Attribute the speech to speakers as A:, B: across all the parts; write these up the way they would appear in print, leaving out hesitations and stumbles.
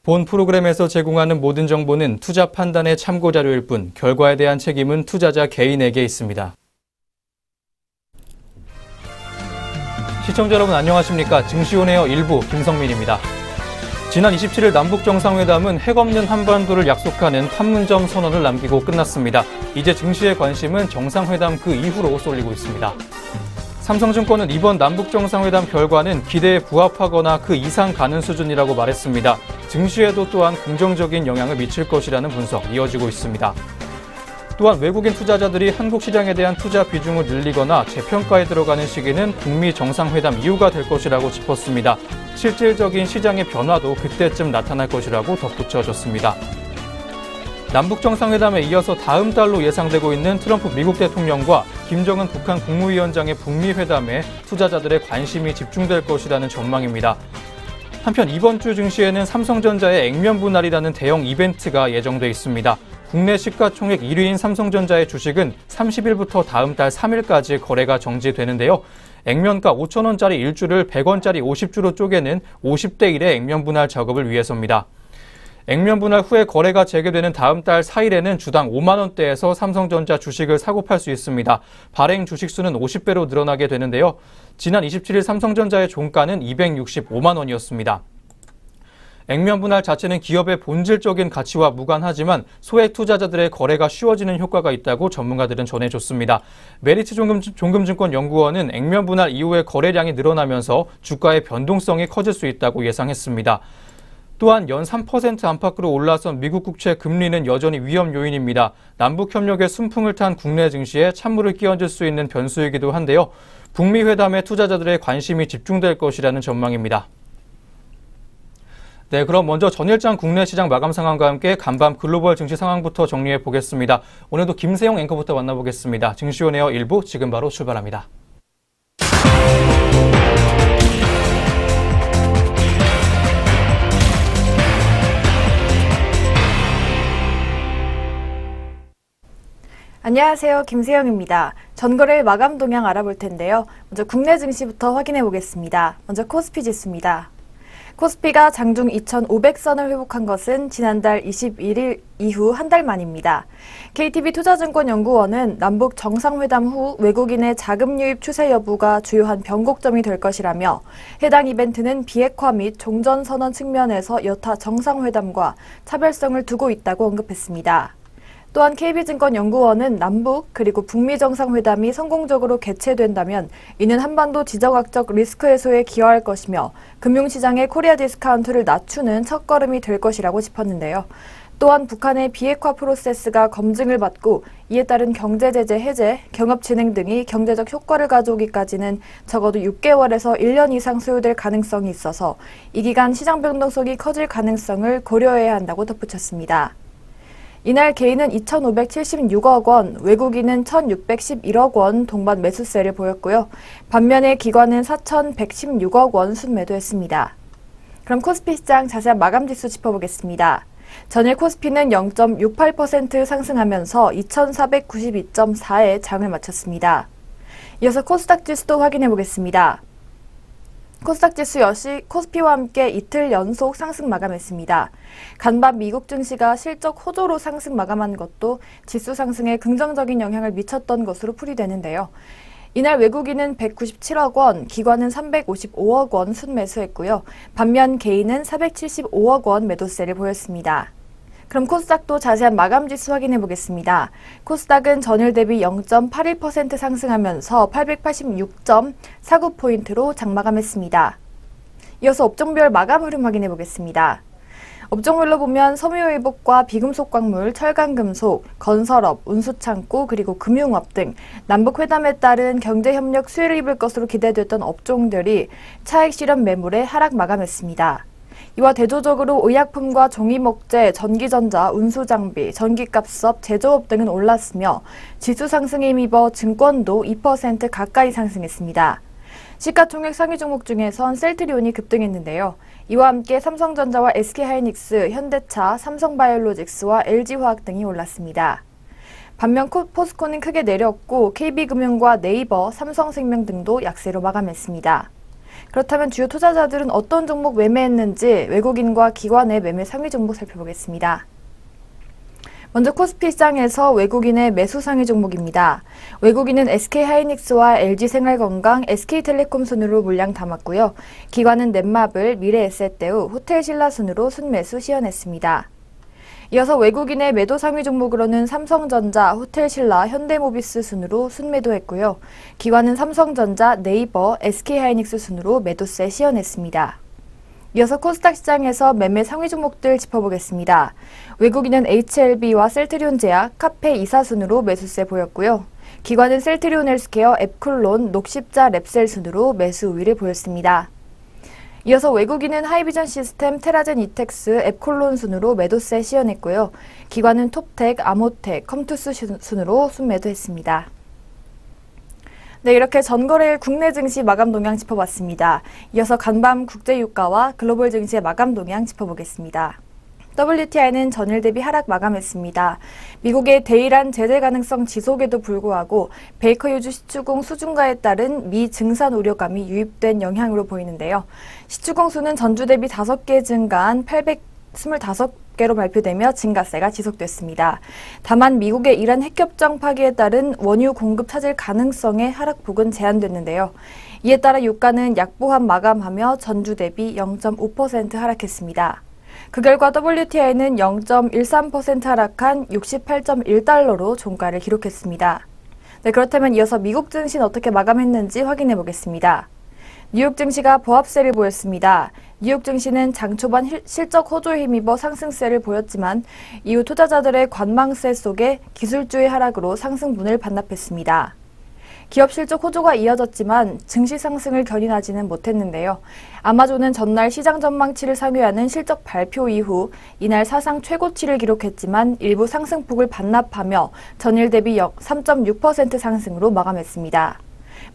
A: 본 프로그램에서 제공하는 모든 정보는 투자 판단의 참고 자료일 뿐 결과에 대한 책임은 투자자 개인에게 있습니다. 시청자 여러분 안녕하십니까? 증시온에어 일부 김성민입니다. 지난 27일 남북정상회담은 핵없는 한반도를 약속하는 판문점 선언을 남기고 끝났습니다. 이제 증시의 관심은 정상회담 그 이후로 쏠리고 있습니다. 삼성증권은 이번 남북정상회담 결과는 기대에 부합하거나 그 이상 가는 수준이라고 말했습니다. 증시에도 또한 긍정적인 영향을 미칠 것이라는 분석 이어지고 있습니다. 또한 외국인 투자자들이 한국 시장에 대한 투자 비중을 늘리거나 재평가에 들어가는 시기는 북미 정상회담 이후가 될 것이라고 짚었습니다. 실질적인 시장의 변화도 그때쯤 나타날 것이라고 덧붙여줬습니다. 남북정상회담에 이어서 다음 달로 예상되고 있는 트럼프 미국 대통령과 김정은 북한 국무위원장의 북미 회담에 투자자들의 관심이 집중될 것이라는 전망입니다. 한편 이번 주 증시에는 삼성전자의 액면 분할이라는 대형 이벤트가 예정돼 있습니다. 국내 시가총액 1위인 삼성전자의 주식은 30일부터 다음 달 3일까지 거래가 정지되는데요. 액면가 5,000원짜리 1주를 100원짜리 50주로 쪼개는 50대 1의 액면 분할 작업을 위해서입니다. 액면 분할 후에 거래가 재개되는 다음 달 4일에는 주당 5만 원대에서 삼성전자 주식을 사고 팔 수 있습니다. 발행 주식 수는 50배로 늘어나게 되는데요. 지난 27일 삼성전자의 종가는 265만 원이었습니다. 액면 분할 자체는 기업의 본질적인 가치와 무관하지만 소액 투자자들의 거래가 쉬워지는 효과가 있다고 전문가들은 전해줬습니다. 메리츠 종금증권 연구원은 액면 분할 이후에 거래량이 늘어나면서 주가의 변동성이 커질 수 있다고 예상했습니다. 또한 연 3% 안팎으로 올라선 미국 국채 금리는 여전히 위험 요인입니다. 남북협력의 순풍을 탄 국내 증시에 찬물을 끼얹을 수 있는 변수이기도 한데요. 북미 회담에 투자자들의 관심이 집중될 것이라는 전망입니다. 네, 그럼 먼저 전일장 국내 시장 마감 상황과 함께 간밤 글로벌 증시 상황부터 정리해 보겠습니다. 오늘도 김세용 앵커부터 만나보겠습니다. 증시온에어 1부 지금 바로 출발합니다.
B: 안녕하세요. 김세영입니다. 전거래일 마감 동향 알아볼 텐데요. 먼저 국내 증시부터 확인해 보겠습니다. 먼저 코스피 지수입니다. 코스피가 장중 2,500선을 회복한 것은 지난달 21일 이후 한 달 만입니다. KTB 투자증권연구원은 남북 정상회담 후 외국인의 자금 유입 추세 여부가 주요한 변곡점이 될 것이라며 해당 이벤트는 비핵화 및 종전선언 측면에서 여타 정상회담과 차별성을 두고 있다고 언급했습니다. 또한 KB증권연구원은 남북 그리고 북미 정상회담이 성공적으로 개최된다면 이는 한반도 지정학적 리스크 해소에 기여할 것이며 금융시장의 코리아 디스카운트를 낮추는 첫걸음이 될 것이라고 짚었는데요. 또한 북한의 비핵화 프로세스가 검증을 받고 이에 따른 경제제재 해제, 경업 진행 등이 경제적 효과를 가져오기까지는 적어도 6개월에서 1년 이상 소요될 가능성이 있어서 이 기간 시장 변동성이 커질 가능성을 고려해야 한다고 덧붙였습니다. 이날 개인은 2,576억 원, 외국인은 1,611억 원 동반 매수세를 보였고요. 반면에 기관은 4,116억 원 순매도했습니다. 그럼 코스피 시장 자세한 마감 지수 짚어보겠습니다. 전일 코스피는 0.68% 상승하면서 2,492.4에 장을 마쳤습니다. 이어서 코스닥 지수도 확인해 보겠습니다. 코스닥 지수 역시 코스피와 함께 이틀 연속 상승 마감했습니다. 간밤 미국 증시가 실적 호조로 상승 마감한 것도 지수 상승에 긍정적인 영향을 미쳤던 것으로 풀이되는데요. 이날 외국인은 197억 원, 기관은 355억 원 순매수했고요. 반면 개인은 475억 원 매도세를 보였습니다. 그럼 코스닥도 자세한 마감 지수 확인해 보겠습니다. 코스닥은 전일 대비 0.81% 상승하면서 886.49포인트로 장마감했습니다. 이어서 업종별 마감 흐름 확인해 보겠습니다. 업종별로 보면 섬유유복과 비금속 광물, 철강금속, 건설업, 운수창고, 그리고 금융업 등 남북회담에 따른 경제협력 수혜를 입을 것으로 기대됐던 업종들이 차익 실현 매물에 하락 마감했습니다. 이와 대조적으로 의약품과 종이목재, 전기전자, 운수장비, 전기값업, 제조업 등은 올랐으며 지수 상승에 힘입어 증권도 2% 가까이 상승했습니다. 시가총액 상위 종목 중에선 셀트리온이 급등했는데요. 이와 함께 삼성전자와 SK하이닉스, 현대차, 삼성바이오로직스와 LG화학 등이 올랐습니다. 반면 포스코는 크게 내렸고 KB금융과 네이버, 삼성생명 등도 약세로 마감했습니다. 그렇다면 주요 투자자들은 어떤 종목 매매했는지 외국인과 기관의 매매 상위 종목 살펴보겠습니다. 먼저 코스피 시장에서 외국인의 매수 상위 종목입니다. 외국인은 SK하이닉스와 LG생활건강, SK텔레콤 순으로 물량 담았고요. 기관은 넷마블, 미래에셋대우, 호텔신라 순으로 순매수 시연했습니다. 이어서 외국인의 매도 상위 종목으로는 삼성전자, 호텔신라, 현대모비스 순으로 순매도했고요. 기관은 삼성전자, 네이버, SK하이닉스 순으로 매도세 시연했습니다. 이어서 코스닥 시장에서 매매 상위 종목들 짚어보겠습니다. 외국인은 HLB와 셀트리온제약, 카페2사 순으로 매수세 보였고요. 기관은 셀트리온 헬스케어, 앱클론, 녹십자, 랩셀 순으로 매수 우위를 보였습니다. 이어서 외국인은 하이비전 시스템, 테라젠 이텍스, 앱콜론 순으로 매도세 시연했고요. 기관은 톱텍, 아모텍, 컴투스 순으로 순매도했습니다. 네, 이렇게 전거래일 국내 증시 마감 동향 짚어봤습니다. 이어서 간밤 국제유가와 글로벌 증시의 마감 동향 짚어보겠습니다. WTI는 전일 대비 하락 마감했습니다. 미국의 대이란 제재 가능성 지속에도 불구하고 베이커 유주 시추공 수준가에 따른 미 증산 우려감이 유입된 영향으로 보이는데요. 시추공 수는 전주 대비 5개 증가한 825개로 발표되며 증가세가 지속됐습니다. 다만 미국의 이란 핵협정 파기에 따른 원유 공급 차질 가능성의 하락폭은 제한됐는데요. 이에 따라 유가는 약보합 마감하며 전주 대비 0.5% 하락했습니다. 그 결과 WTI는 0.13% 하락한 68.1달러로 종가를 기록했습니다. 네, 그렇다면 이어서 미국 증시는 어떻게 마감했는지 확인해 보겠습니다. 뉴욕 증시가 보합세를 보였습니다. 뉴욕 증시는 장 초반 실적 호조에 힘입어 상승세를 보였지만 이후 투자자들의 관망세 속에 기술주의 하락으로 상승분을 반납했습니다. 기업 실적 호조가 이어졌지만 증시 상승을 견인하지는 못했는데요. 아마존은 전날 시장 전망치를 상회하는 실적 발표 이후 이날 사상 최고치를 기록했지만 일부 상승폭을 반납하며 전일 대비 3.6% 상승으로 마감했습니다.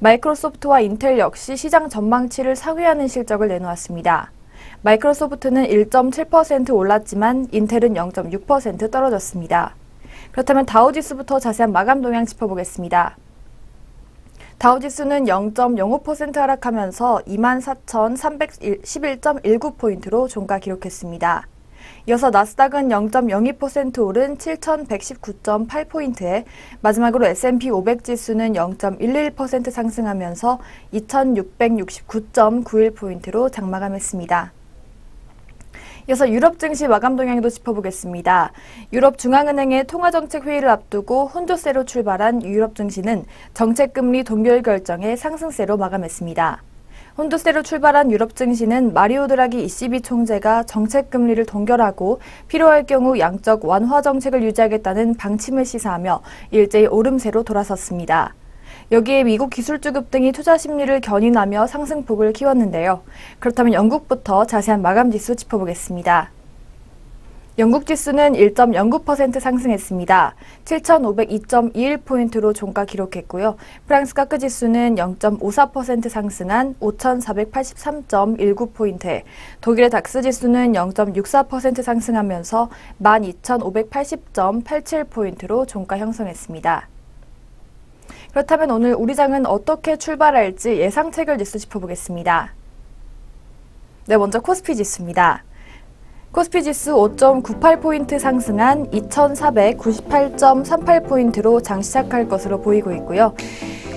B: 마이크로소프트와 인텔 역시 시장 전망치를 상회하는 실적을 내놓았습니다. 마이크로소프트는 1.7% 올랐지만 인텔은 0.6% 떨어졌습니다. 그렇다면 다우지수부터 자세한 마감 동향 짚어보겠습니다. 다우지수는 0.05% 하락하면서 24,311.19포인트로 종가 기록했습니다. 이어서 나스닥은 0.02% 오른 7,119.8포인트에 마지막으로 S&P 500 지수는 0.11% 상승하면서 2,669.91포인트로 장마감했습니다. 이어서 유럽 증시 마감 동향도 짚어보겠습니다. 유럽 중앙은행의 통화정책 회의를 앞두고 혼조세로 출발한 유럽 증시는 정책금리 동결 결정에 상승세로 마감했습니다. 혼조세로 출발한 유럽 증시는 마리오 드라기 ECB 총재가 정책금리를 동결하고 필요할 경우 양적 완화 정책을 유지하겠다는 방침을 시사하며 일제히 오름세로 돌아섰습니다. 여기에 미국 기술주 급등이 투자 심리를 견인하며 상승폭을 키웠는데요. 그렇다면 영국부터 자세한 마감 지수 짚어보겠습니다. 영국 지수는 1.09% 상승했습니다. 7,502.21포인트로 종가 기록했고요. 프랑스 카크 지수는 0.54% 상승한 5,483.19포인트에 독일의 닥스 지수는 0.64% 상승하면서 12,580.87포인트로 종가 형성했습니다. 그렇다면 오늘 우리 장은 어떻게 출발할지 예상체결 지수 짚어보겠습니다. 네, 먼저 코스피 지수입니다. 코스피 지수 5.98포인트 상승한 2,498.38포인트로 장 시작할 것으로 보이고 있고요.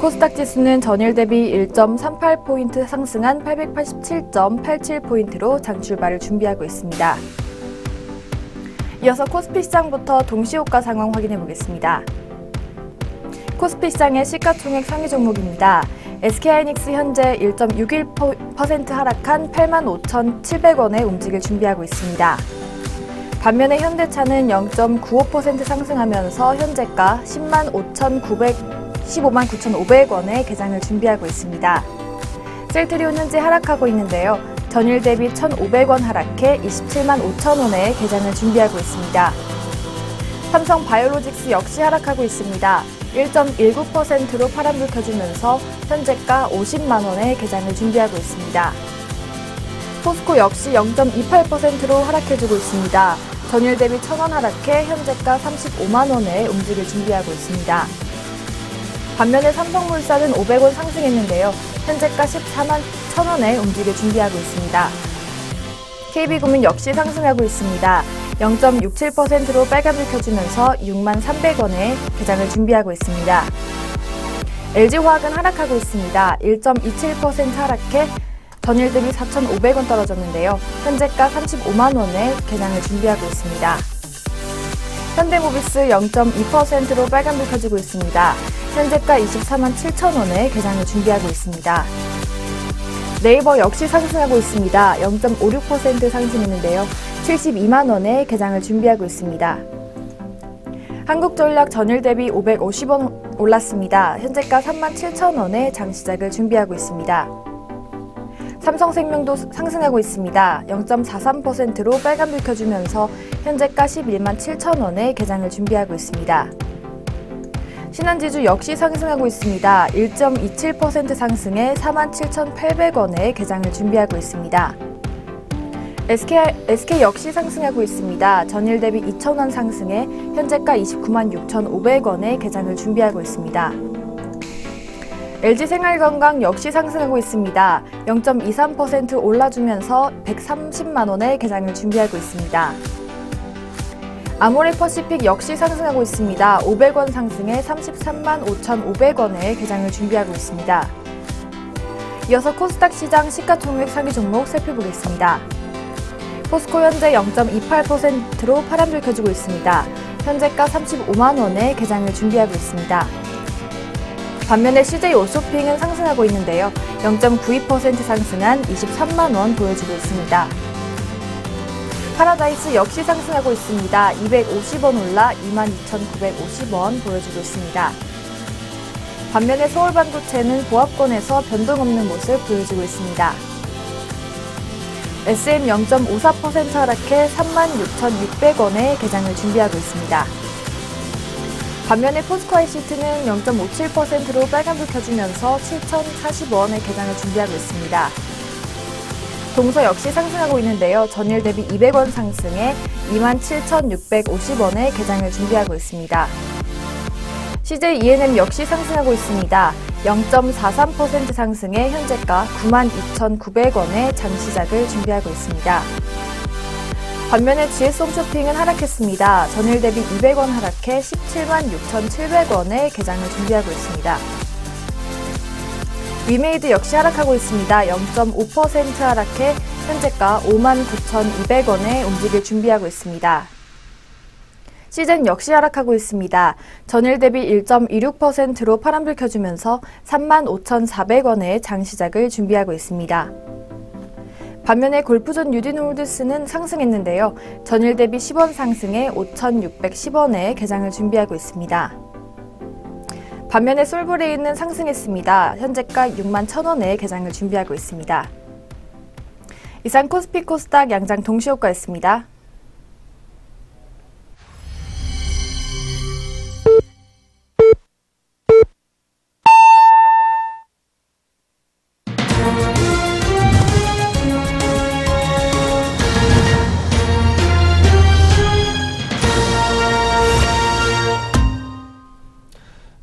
B: 코스닥 지수는 전일 대비 1.38포인트 상승한 887.87포인트로 장 출발을 준비하고 있습니다. 이어서 코스피 시장부터 동시호가 상황 확인해 보겠습니다. 코스피 시장의 시가총액 상위 종목입니다. SK하이닉스 현재 1.61% 하락한 85,700원에 움직일 준비하고 있습니다. 반면에 현대차는 0.95% 상승하면서 현재가 159,500원에 개장을 준비하고 있습니다. 셀트리온 현재 하락하고 있는데요. 전일 대비 1,500원 하락해 275,000원에 개장을 준비하고 있습니다. 삼성 바이오로직스 역시 하락하고 있습니다. 1.19%로 파란불 켜지면서 현재가 50만 원에 개장을 준비하고 있습니다. 포스코 역시 0.28%로 하락해주고 있습니다. 전일 대비 1,000원 하락해 현재가 35만 원에 움직일 준비하고 있습니다. 반면에 삼성물산은 500원 상승했는데요. 현재가 14만 1,000원에 움직일 준비하고 있습니다. KB금융 역시 상승하고 있습니다. 0.67%로 빨간불 켜주면서 63,300원에 개장을 준비하고 있습니다. LG화학은 하락하고 있습니다. 1.27% 하락해 전일 대비 4,500원 떨어졌는데요. 현재가 35만 원에 개장을 준비하고 있습니다. 현대모비스 0.2%로 빨간불 켜지고 있습니다. 현재가 24만 7천 원에 개장을 준비하고 있습니다. 네이버 역시 상승하고 있습니다. 0.56% 상승했는데요. 72만 원에 개장을 준비하고 있습니다. 한국전력 전일 대비 550원 올랐습니다. 현재가 3만 7천 원에 장 시작을 준비하고 있습니다. 삼성생명도 상승하고 있습니다. 0.43%로 빨간불 켜주면서 현재가 11만 7천 원에 개장을 준비하고 있습니다. 신한지주 역시 상승하고 있습니다. 1.27% 상승해 47,800원에 개장을 준비하고 있습니다. SK 역시 상승하고 있습니다. 전일 대비 2,000원 상승해 현재가 29만 6,500원에 개장을 준비하고 있습니다. LG생활건강 역시 상승하고 있습니다. 0.23% 올라주면서 130만 원에 개장을 준비하고 있습니다. 아모레퍼시픽 역시 상승하고 있습니다. 500원 상승해 33만 5,500원에 개장을 준비하고 있습니다. 이어서 코스닥 시장 시가총액 상위 종목 살펴보겠습니다. 포스코 현재 0.28%로 파란불 켜지고 있습니다. 현재가 35만 원에 개장을 준비하고 있습니다. 반면에 CJ올쇼핑은 상승하고 있는데요. 0.92% 상승한 23만 원 보여주고 있습니다. 파라다이스 역시 상승하고 있습니다. 250원 올라 22,950원 보여주고 있습니다. 반면에 서울반도체는 보합권에서 변동 없는 모습 보여주고 있습니다. SM 0.54% 하락해 36,600원에 개장을 준비하고 있습니다. 반면에 포스코 ICT는 0.57%로 빨간불 켜주면서 7,040원에 개장을 준비하고 있습니다. 동서 역시 상승하고 있는데요. 전일 대비 200원 상승해 27,650원에 개장을 준비하고 있습니다. CJ ENM 역시 상승하고 있습니다. 0.43% 상승해 현재가 92,900원에 장 시작을 준비하고 있습니다. 반면에 GS홈쇼핑은 하락했습니다. 전일 대비 200원 하락해 17만 6,700원에 개장을 준비하고 있습니다. 위메이드 역시 하락하고 있습니다. 0.5% 하락해 현재가 59,200원에 움직일 준비하고 있습니다. 시젠 역시 하락하고 있습니다. 전일 대비 1.26%로 파란불 켜주면서 35,400원에 장 시작을 준비하고 있습니다. 반면에 골프존 유딘홀드스는 상승했는데요. 전일 대비 10원 상승해 5,610원에 개장을 준비하고 있습니다. 반면에 솔브레인은 상승했습니다. 현재가 6만 1,000원에 개장을 준비하고 있습니다. 이상 코스피 코스닥 양장 동시효과였습니다.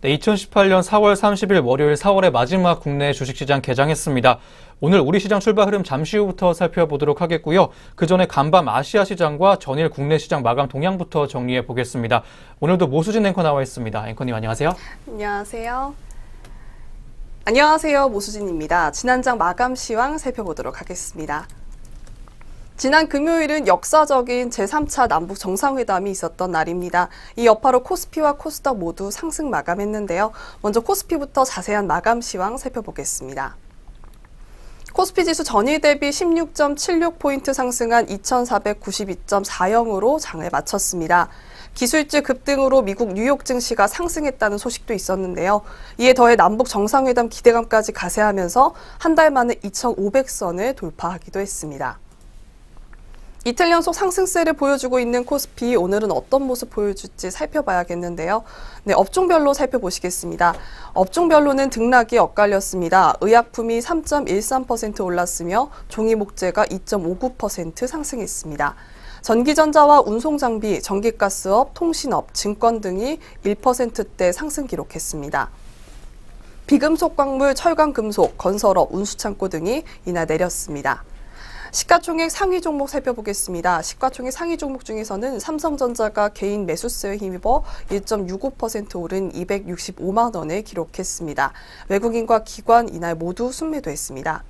A: 네, 2018년 4월 30일 월요일 4월의 마지막 국내 주식시장 개장했습니다. 오늘 우리 시장 출발 흐름 잠시 후부터 살펴보도록 하겠고요. 그 전에 간밤 아시아 시장과 전일 국내 시장 마감 동향부터 정리해 보겠습니다. 오늘도 모수진 앵커 나와 있습니다. 앵커님 안녕하세요.
C: 안녕하세요. 안녕하세요. 모수진입니다. 지난장 마감 시황 살펴보도록 하겠습니다. 지난 금요일은 역사적인 제3차 남북 정상회담이 있었던 날입니다. 이 여파로 코스피와 코스닥 모두 상승 마감했는데요. 먼저 코스피부터 자세한 마감 시황 살펴보겠습니다. 코스피 지수 전일 대비 16.76포인트 상승한 2492.40으로 장을 마쳤습니다. 기술주 급등으로 미국 뉴욕 증시가 상승했다는 소식도 있었는데요. 이에 더해 남북 정상회담 기대감까지 가세하면서 한 달 만에 2,500선을 돌파하기도 했습니다. 이틀 연속 상승세를 보여주고 있는 코스피, 오늘은 어떤 모습 보여줄지 살펴봐야겠는데요. 네, 업종별로 살펴보시겠습니다. 업종별로는 등락이 엇갈렸습니다. 의약품이 3.13% 올랐으며 종이목재가 2.59% 상승했습니다. 전기전자와 운송장비, 전기가스업, 통신업, 증권 등이 1%대 상승 기록했습니다. 비금속 광물, 철강 금속, 건설업, 운수창고 등이 이날 내렸습니다. 시가총액 상위 종목 살펴보겠습니다. 시가총액 상위 종목 중에서는 삼성전자가 개인 매수세에 힘입어 1.65% 오른 265만 원을 기록했습니다. 외국인과 기관 이날 모두 순매도했습니다.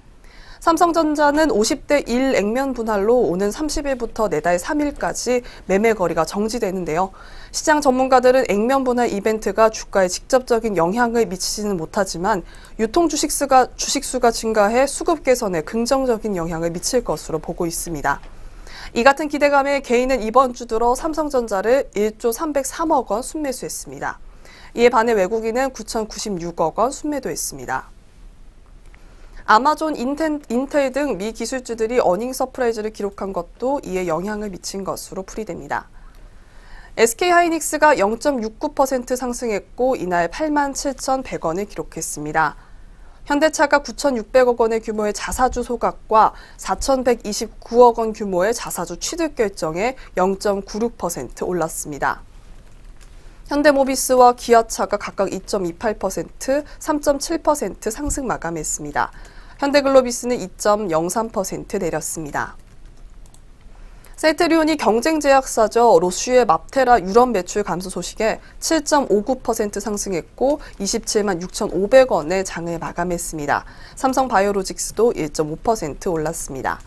C: 삼성전자는 50대 1 액면 분할로 오는 30일부터 내달 3일까지 매매 거래가 정지되는데요. 시장 전문가들은 액면 분할 이벤트가 주가에 직접적인 영향을 미치지는 못하지만 유통 주식수가 증가해 수급 개선에 긍정적인 영향을 미칠 것으로 보고 있습니다. 이 같은 기대감에 개인은 이번 주 들어 삼성전자를 1조 303억 원 순매수했습니다. 이에 반해 외국인은 9,096억 원 순매도했습니다. 아마존, 인텔 등 미 기술주들이 어닝 서프라이즈를 기록한 것도 이에 영향을 미친 것으로 풀이됩니다. SK하이닉스가 0.69% 상승했고 이날 87,100원을 기록했습니다. 현대차가 9,600억 원의 규모의 자사주 소각과 4,129억 원 규모의 자사주 취득 결정에 0.96% 올랐습니다. 현대모비스와 기아차가 각각 2.28%, 3.7% 상승 마감했습니다. 현대글로비스는 2.03% 내렸습니다. 셀트리온이 경쟁 제약사죠. 로슈의 맙테라 유럽 매출 감소 소식에 7.59% 상승했고 27만 6,500원의 장을 마감했습니다. 삼성바이오로직스도 1.5% 올랐습니다.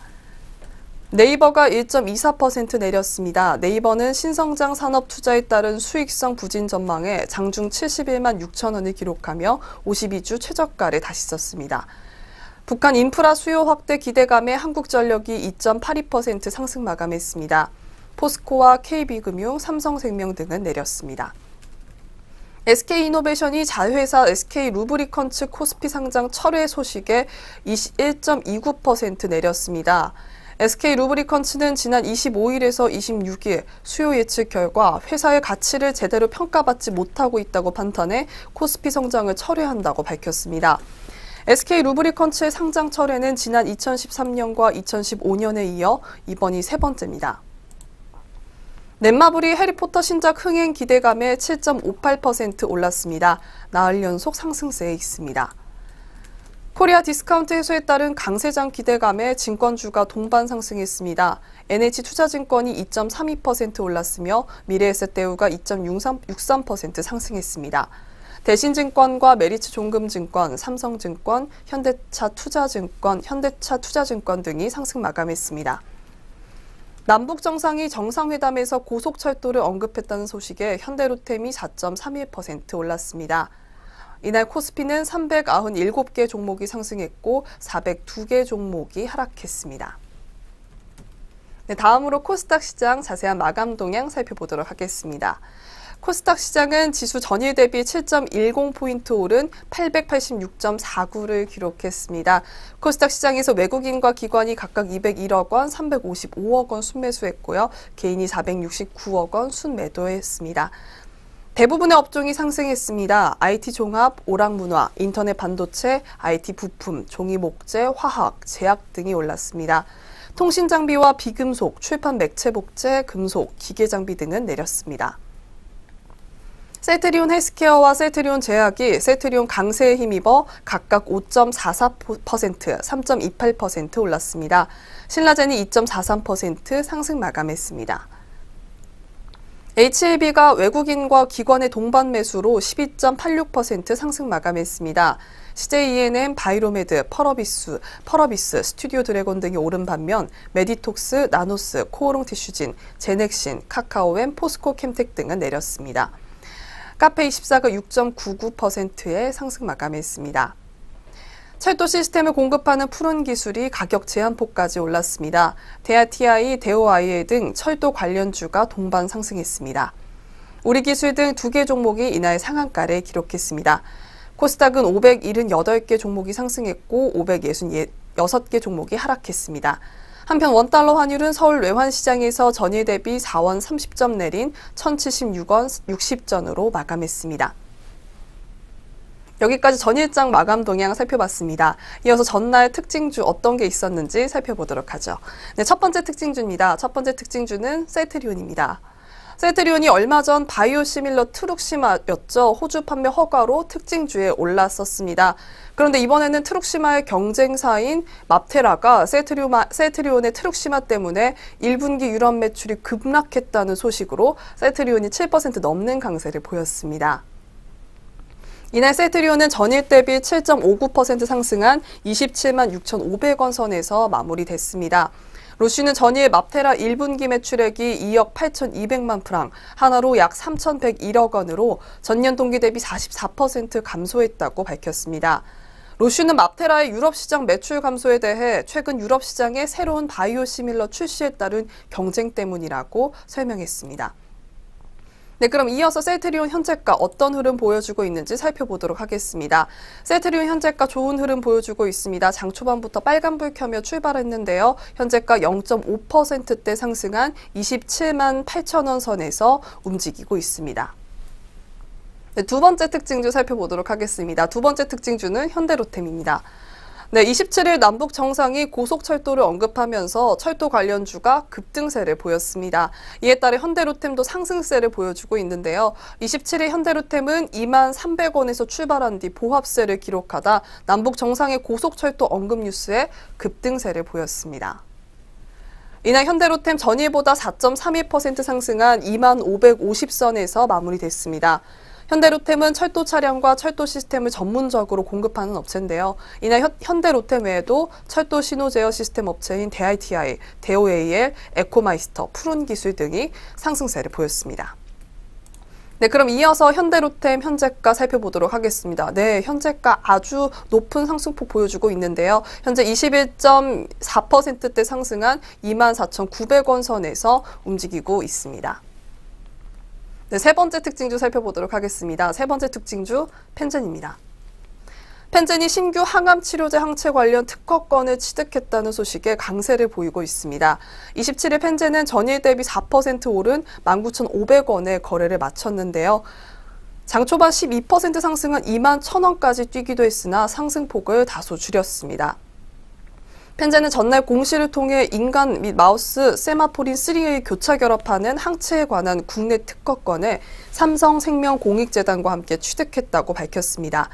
C: 네이버가 1.24% 내렸습니다. 네이버는 신성장 산업 투자에 따른 수익성 부진 전망에 장중 71만 6천 원을 기록하며 52주 최저가를 다시 썼습니다. 북한 인프라 수요 확대 기대감에 한국전력이 2.82% 상승 마감했습니다. 포스코와 KB금융, 삼성생명 등은 내렸습니다. SK이노베이션이 자회사 SK루브리컨츠 코스피 상장 철회 소식에 1.29% 내렸습니다. SK루브리컨츠는 지난 25일에서 26일 수요 예측 결과 회사의 가치를 제대로 평가받지 못하고 있다고 판단해 코스피 성장을 철회한다고 밝혔습니다. SK루브리컨츠의 상장 철회는 지난 2013년과 2015년에 이어 이번이 세 번째입니다. 넷마블이 해리포터 신작 흥행 기대감에 7.58% 올랐습니다. 나흘 연속 상승세에 있습니다. 코리아 디스카운트 해소에 따른 강세장 기대감에 증권주가 동반 상승했습니다. NH투자증권이 2.32% 올랐으며 미래에셋대우가 2.63% 상승했습니다. 대신증권과 메리츠종금증권, 삼성증권, 현대차투자증권 등이 상승 마감했습니다. 남북정상이 정상회담에서 고속철도를 언급했다는 소식에 현대로템이 4.31% 올랐습니다. 이날 코스피는 397개 종목이 상승했고 402개 종목이 하락했습니다. 네, 다음으로 코스닥 시장 자세한 마감 동향 살펴보도록 하겠습니다. 코스닥 시장은 지수 전일 대비 7.10포인트 오른 886.49를 기록했습니다. 코스닥 시장에서 외국인과 기관이 각각 201억 원, 355억 원 순매수했고요. 개인이 469억 원 순매도했습니다. 대부분의 업종이 상승했습니다. IT 종합, 오락문화, 인터넷 반도체, IT 부품, 종이 목재, 화학, 제약 등이 올랐습니다. 통신장비와 비금속, 출판 매체 복제, 금속, 기계장비 등은 내렸습니다. 셀트리온 헬스케어와 셀트리온 제약이 셀트리온 강세에 힘입어 각각 5.44%, 3.28% 올랐습니다. 신라젠이 2.43% 상승 마감했습니다. HLB가 외국인과 기관의 동반 매수로 12.86% 상승 마감했습니다. CJENM, 바이로메드, 펄어비스, 스튜디오 드래곤 등이 오른 반면 메디톡스, 나노스, 코오롱 티슈진, 제넥신, 카카오엠, 포스코 캠텍 등은 내렸습니다. 카페24가 6.99%의 상승 마감했습니다. 철도 시스템을 공급하는 푸른 기술이 가격 제한폭까지 올랐습니다. 대아TI, 대오IA 등 철도 관련주가 동반 상승했습니다. 우리기술 등 2개 종목이 이날 상한가를 기록했습니다. 코스닥은 578개 종목이 상승했고 566개 종목이 하락했습니다. 한편 원달러 환율은 서울 외환시장에서 전일 대비 4원 30점 내린 1,076원 60전으로 마감했습니다. 여기까지 전일장 마감 동향 살펴봤습니다. 이어서 전날 특징주 어떤 게 있었는지 살펴보도록 하죠. 네, 첫 번째 특징주입니다. 첫 번째 특징주는 셀트리온입니다. 세트리온이 얼마 전 바이오시밀러 트룩시마였죠. 호주 판매 허가로 특징주에 올랐었습니다. 그런데 이번에는 트룩시마의 경쟁사인 맙테라가 세트리온의 트룩시마 때문에 1분기 유럽 매출이 급락했다는 소식으로 세트리온이 7% 넘는 강세를 보였습니다. 이날 세트리온은 전일 대비 7.59% 상승한 27만 6,500원 선에서 마무리됐습니다. 로쉬는 전일 맙테라 1분기 매출액이 2억 8,200만 프랑, 하나로 약 3,101억 원으로 전년 동기 대비 44% 감소했다고 밝혔습니다. 로쉬는 맙테라의 유럽 시장 매출 감소에 대해 최근 유럽 시장의 새로운 바이오시밀러 출시에 따른 경쟁 때문이라고 설명했습니다. 네, 그럼 이어서 세트리온 현재가 어떤 흐름 보여주고 있는지 살펴보도록 하겠습니다. 세트리온 현재가 좋은 흐름 보여주고 있습니다. 장 초반부터 빨간불 켜며 출발했는데요. 현재가 0.5%대 상승한 27만 8천 원 선에서 움직이고 있습니다. 네, 두 번째 특징주 살펴보도록 하겠습니다. 두 번째 특징주는 현대로템입니다. 네, 27일 남북 정상이 고속철도를 언급하면서 철도 관련주가 급등세를 보였습니다. 이에 따라 현대로템도 상승세를 보여주고 있는데요. 27일 현대로템은 2만 300원에서 출발한 뒤 보합세를 기록하다 남북 정상의 고속철도 언급 뉴스에 급등세를 보였습니다. 이날 현대로템 전일보다 4.32% 상승한 2만 550선에서 마무리됐습니다. 현대로템은 철도 차량과 철도 시스템을 전문적으로 공급하는 업체인데요. 이날 현대로템 외에도 철도 신호 제어 시스템 업체인 DITI, 대오AL, 에코마이스터, 푸른기술 등이 상승세를 보였습니다. 네, 그럼 이어서 현대로템 현재가 살펴보도록 하겠습니다. 네, 현재가 아주 높은 상승폭 보여주고 있는데요. 현재 21.4%대 상승한 24,900원 선에서 움직이고 있습니다. 네, 세 번째 특징주 살펴보도록 하겠습니다. 세 번째 특징주 펜젠입니다. 펜젠이 신규 항암 치료제 항체 관련 특허권을 취득했다는 소식에 강세를 보이고 있습니다. 27일 펜젠은 전일 대비 4% 오른 19,500원에 거래를 마쳤는데요. 장 초반 12% 상승한 2만 1,000원까지 뛰기도 했으나 상승폭을 다소 줄였습니다. 펜젠은 전날 공시를 통해 인간 및 마우스 세마포린 3의 교차 결합하는 항체에 관한 국내 특허권을 삼성생명공익재단과 함께 취득했다고 밝혔습니다.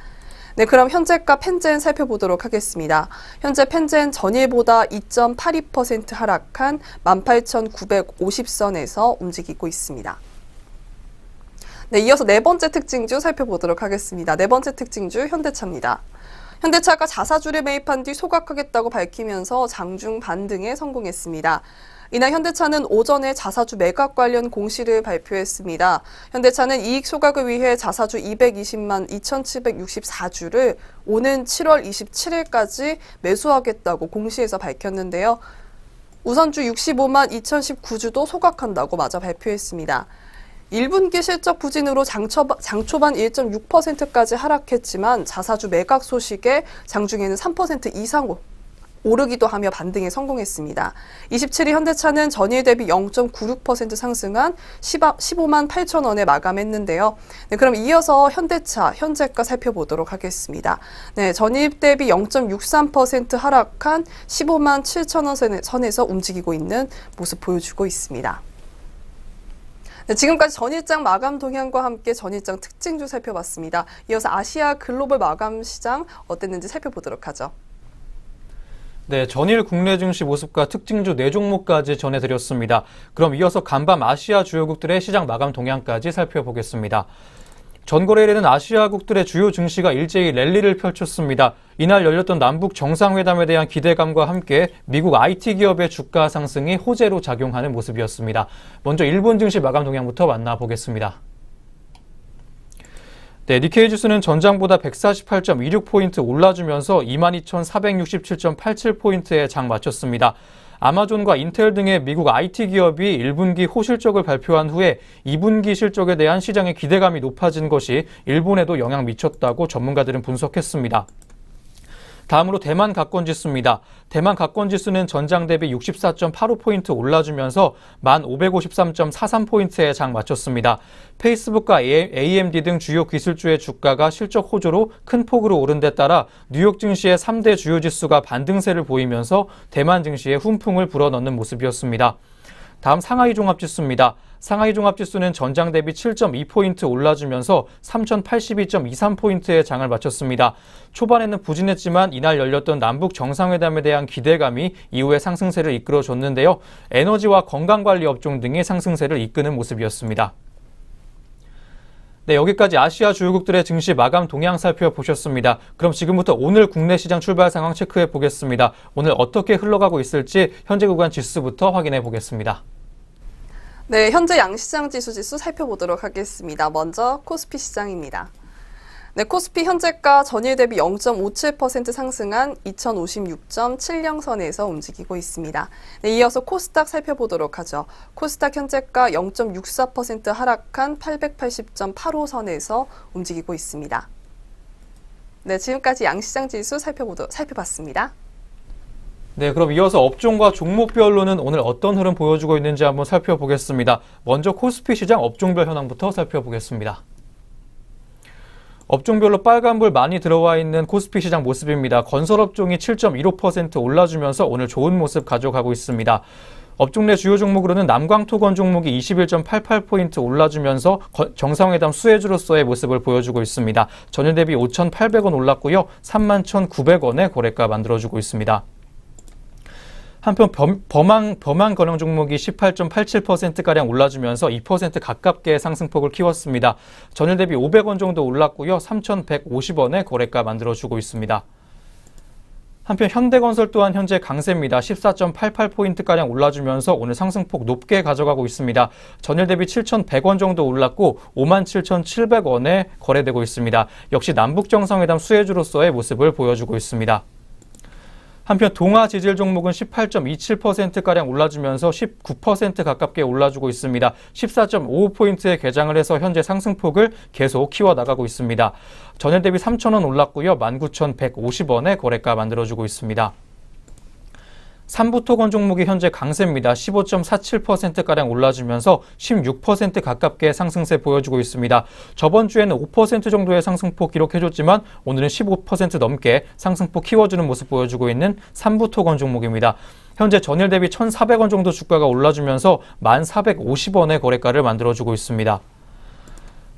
C: 네, 그럼 현재가 펜젠 살펴보도록 하겠습니다. 현재 펜젠 전일보다 2.82% 하락한 18,950선에서 움직이고 있습니다. 네, 이어서 네 번째 특징주 살펴보도록 하겠습니다. 네 번째 특징주 현대차입니다. 현대차가 자사주를 매입한 뒤 소각하겠다고 밝히면서 장중 반등에 성공했습니다. 이날 현대차는 오전에 자사주 매각 관련 공시를 발표했습니다. 현대차는 이익 소각을 위해 자사주 220만 2,764주를 오는 7월 27일까지 매수하겠다고 공시에서 밝혔는데요. 우선주 65만 2,019주도 소각한다고 마저 발표했습니다. 1분기 실적 부진으로 장 초반 1.6%까지 하락했지만 자사주 매각 소식에 장중에는 3% 이상 오르기도 하며 반등에 성공했습니다. 27일 현대차는 전일 대비 0.96% 상승한 15만 8천 원에 마감했는데요. 네, 그럼 이어서 현대차 현재가 살펴보도록 하겠습니다. 네, 전일 대비 0.63% 하락한 15만 7천 원 선에서 움직이고 있는 모습 보여주고 있습니다. 네, 지금까지 전일장 마감 동향과 함께 전일장 특징주 살펴봤습니다. 이어서 아시아 글로벌 마감 시장 어땠는지 살펴보도록 하죠.
A: 네, 전일 국내 증시 모습과 특징주 4종목까지 전해드렸습니다. 그럼 이어서 간밤 아시아 주요국들의 시장 마감 동향까지 살펴보겠습니다. 전거래일에는 아시아국들의 주요 증시가 일제히 랠리를 펼쳤습니다. 이날 열렸던 남북 정상회담에 대한 기대감과 함께 미국 IT 기업의 주가 상승이 호재로 작용하는 모습이었습니다. 먼저 일본 증시 마감 동향부터 만나보겠습니다. 네, 니케이 지수는 전장보다 148.26포인트 올라주면서 22,467.87포인트에 장 마쳤습니다. 아마존과 인텔 등의 미국 IT 기업이 1분기 호실적을 발표한 후에 2분기 실적에 대한 시장의 기대감이 높아진 것이 일본에도 영향 미쳤다고 전문가들은 분석했습니다. 다음으로 대만 가권지수입니다. 대만 가권지수는 전장 대비 64.85포인트 올라주면서 1,553.43포인트에 장 마쳤습니다. 페이스북과 AMD 등 주요 기술주의 주가가 실적 호조로 큰 폭으로 오른 데 따라 뉴욕 증시의 3대 주요 지수가 반등세를 보이면서 대만 증시에 훈풍을 불어넣는 모습이었습니다. 다음 상하이 종합지수입니다. 상하이 종합지수는 전장 대비 7.2포인트 올라주면서 3082.23포인트의 장을 마쳤습니다. 초반에는 부진했지만 이날 열렸던 남북 정상회담에 대한 기대감이 이후에 상승세를 이끌어줬는데요. 에너지와 건강관리 업종 등이 상승세를 이끄는 모습이었습니다. 네, 여기까지 아시아 주요국들의 증시 마감 동향 살펴보셨습니다. 그럼 지금부터 오늘 국내 시장 출발 상황 체크해 보겠습니다. 오늘 어떻게 흘러가고 있을지 현재 구간 지수부터 확인해 보겠습니다.
C: 네, 현재 양시장 지수 살펴보도록 하겠습니다. 먼저 코스피 시장입니다. 네, 코스피 현재가 전일 대비 0.57% 상승한 2056.70선에서 움직이고 있습니다. 네, 이어서 코스닥 살펴보도록 하죠. 코스닥 현재가 0.64% 하락한 880.85선에서 움직이고 있습니다. 네, 지금까지 양시장 지수 살펴봤습니다.
A: 네, 그럼 이어서 업종과 종목별로는 오늘 어떤 흐름 보여주고 있는지 한번 살펴보겠습니다. 먼저 코스피 시장 업종별 현황부터 살펴보겠습니다. 업종별로 빨간불 많이 들어와 있는 코스피 시장 모습입니다. 건설업종이 7.15% 올라주면서 오늘 좋은 모습 가져가고 있습니다. 업종 내 주요 종목으로는 남광토건 종목이 21.88포인트 올라주면서 정상회담 수혜주로서의 모습을 보여주고 있습니다. 전일 대비 5,800원 올랐고요. 31,900원의 거래가 만들어주고 있습니다. 한편 범한 건영 종목이 18.87%가량 올라주면서 2% 가깝게 상승폭을 키웠습니다. 전일 대비 500원 정도 올랐고요. 3,150원의 거래가 만들어주고 있습니다. 한편 현대건설 또한 현재 강세입니다. 14.88포인트가량 올라주면서 오늘 상승폭 높게 가져가고 있습니다. 전일 대비 7,100원 정도 올랐고 57,700원에 거래되고 있습니다. 역시 남북정상회담 수혜주로서의 모습을 보여주고 있습니다. 한편 동아지질 종목은 18.27%가량 올라주면서 19% 가깝게 올라주고 있습니다. 14.55포인트의 개장을 해서 현재 상승폭을 계속 키워나가고 있습니다. 전일 대비 3,000원 올랐고요. 19,150원의 거래가 만들어주고 있습니다. 삼부토건 종목이 현재 강세입니다. 15.47%가량 올라주면서 16% 가깝게 상승세 보여주고 있습니다. 저번 주에는 5% 정도의 상승폭 기록해줬지만 오늘은 15% 넘게 상승폭 키워주는 모습 보여주고 있는 삼부토건 종목입니다. 현재 전일 대비 1,400원 정도 주가가 올라주면서 1,450원의 거래가를 만들어주고 있습니다.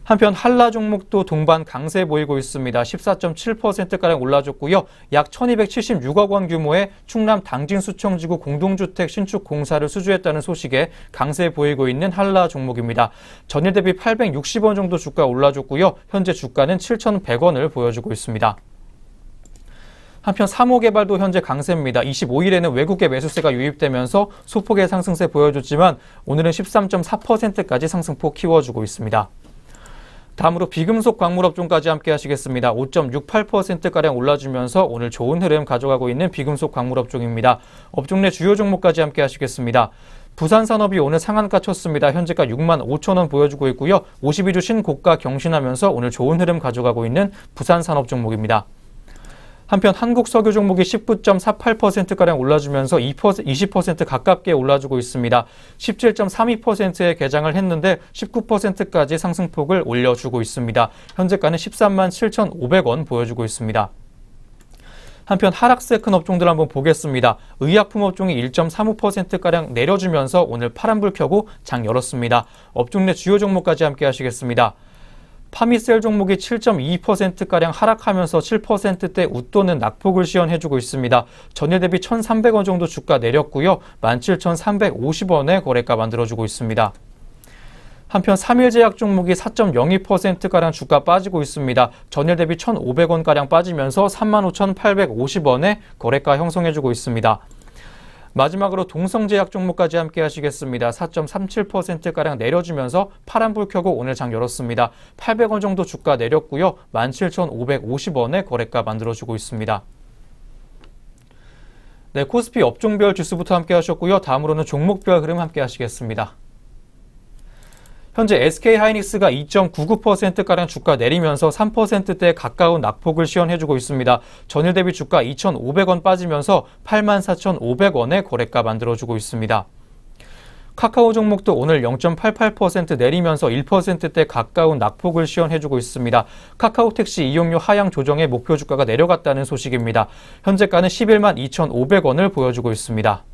A: 한편 한라 종목도 동반 강세 보이고 있습니다. 14.7%가량 올라줬고요. 약 1,276억 원 규모의 충남 당진수청지구 공동주택 신축 공사를 수주했다는 소식에 강세 보이고 있는 한라 종목입니다. 전일 대비 860원 정도 주가 올라줬고요. 현재 주가는 7,100원을 보여주고 있습니다. 한편 삼호개발도 현재 강세입니다. 25일에는 외국계 매수세가 유입되면서 소폭의 상승세 보여줬지만 오늘은 13.4%까지 상승폭 키워주고 있습니다. 다음으로 비금속 광물업종까지 함께 하시겠습니다. 5.68%가량 올라주면서 오늘 좋은 흐름 가져가고 있는 비금속 광물업종입니다. 업종 내 주요 종목까지 함께 하시겠습니다. 부산산업이 오늘 상한가 쳤습니다. 현재가 65,000원 보여주고 있고요. 52주 신고가 경신하면서 오늘 좋은 흐름 가져가고 있는 부산산업 종목입니다. 한편 한국석유 종목이 19.48%가량 올라주면서 20% 가깝게 올라주고 있습니다. 17.32%의 개장을 했는데 19%까지 상승폭을 올려주고 있습니다. 현재가는 137,500원 보여주고 있습니다. 한편 하락세 큰 업종들 한번 보겠습니다. 의약품 업종이 1.35%가량 내려주면서 오늘 파란불 켜고 장 열었습니다. 업종 내 주요 종목까지 함께 하시겠습니다. 파미셀 종목이 7.22%가량 하락하면서 7%대 웃도는 낙폭을 시현해주고 있습니다. 전일 대비 1,300원 정도 주가 내렸고요. 17,350원의 거래가 만들어주고 있습니다. 한편 3일제약 종목이 4.02%가량 주가 빠지고 있습니다. 전일 대비 1,500원가량 빠지면서 35,850원의 거래가 형성해주고 있습니다. 마지막으로 동성제약 종목까지 함께 하시겠습니다. 4.37%가량 내려주면서 파란불 켜고 오늘 장 열었습니다. 800원 정도 주가 내렸고요. 17,550원의 거래가 만들어주고 있습니다. 네, 코스피 업종별 지수부터 함께 하셨고요. 다음으로는 종목별 흐름 함께 하시겠습니다. 현재 SK하이닉스가 2.99%가량 주가 내리면서 3%대 가까운 낙폭을 시현해주고 있습니다. 전일 대비 주가 2,500원 빠지면서 84,500원의 거래가 만들어주고 있습니다. 카카오 종목도 오늘 0.88% 내리면서 1%대 가까운 낙폭을 시현해주고 있습니다. 카카오택시 이용료 하향 조정에 목표 주가가 내려갔다는 소식입니다. 현재가는 112,500원을 보여주고 있습니다.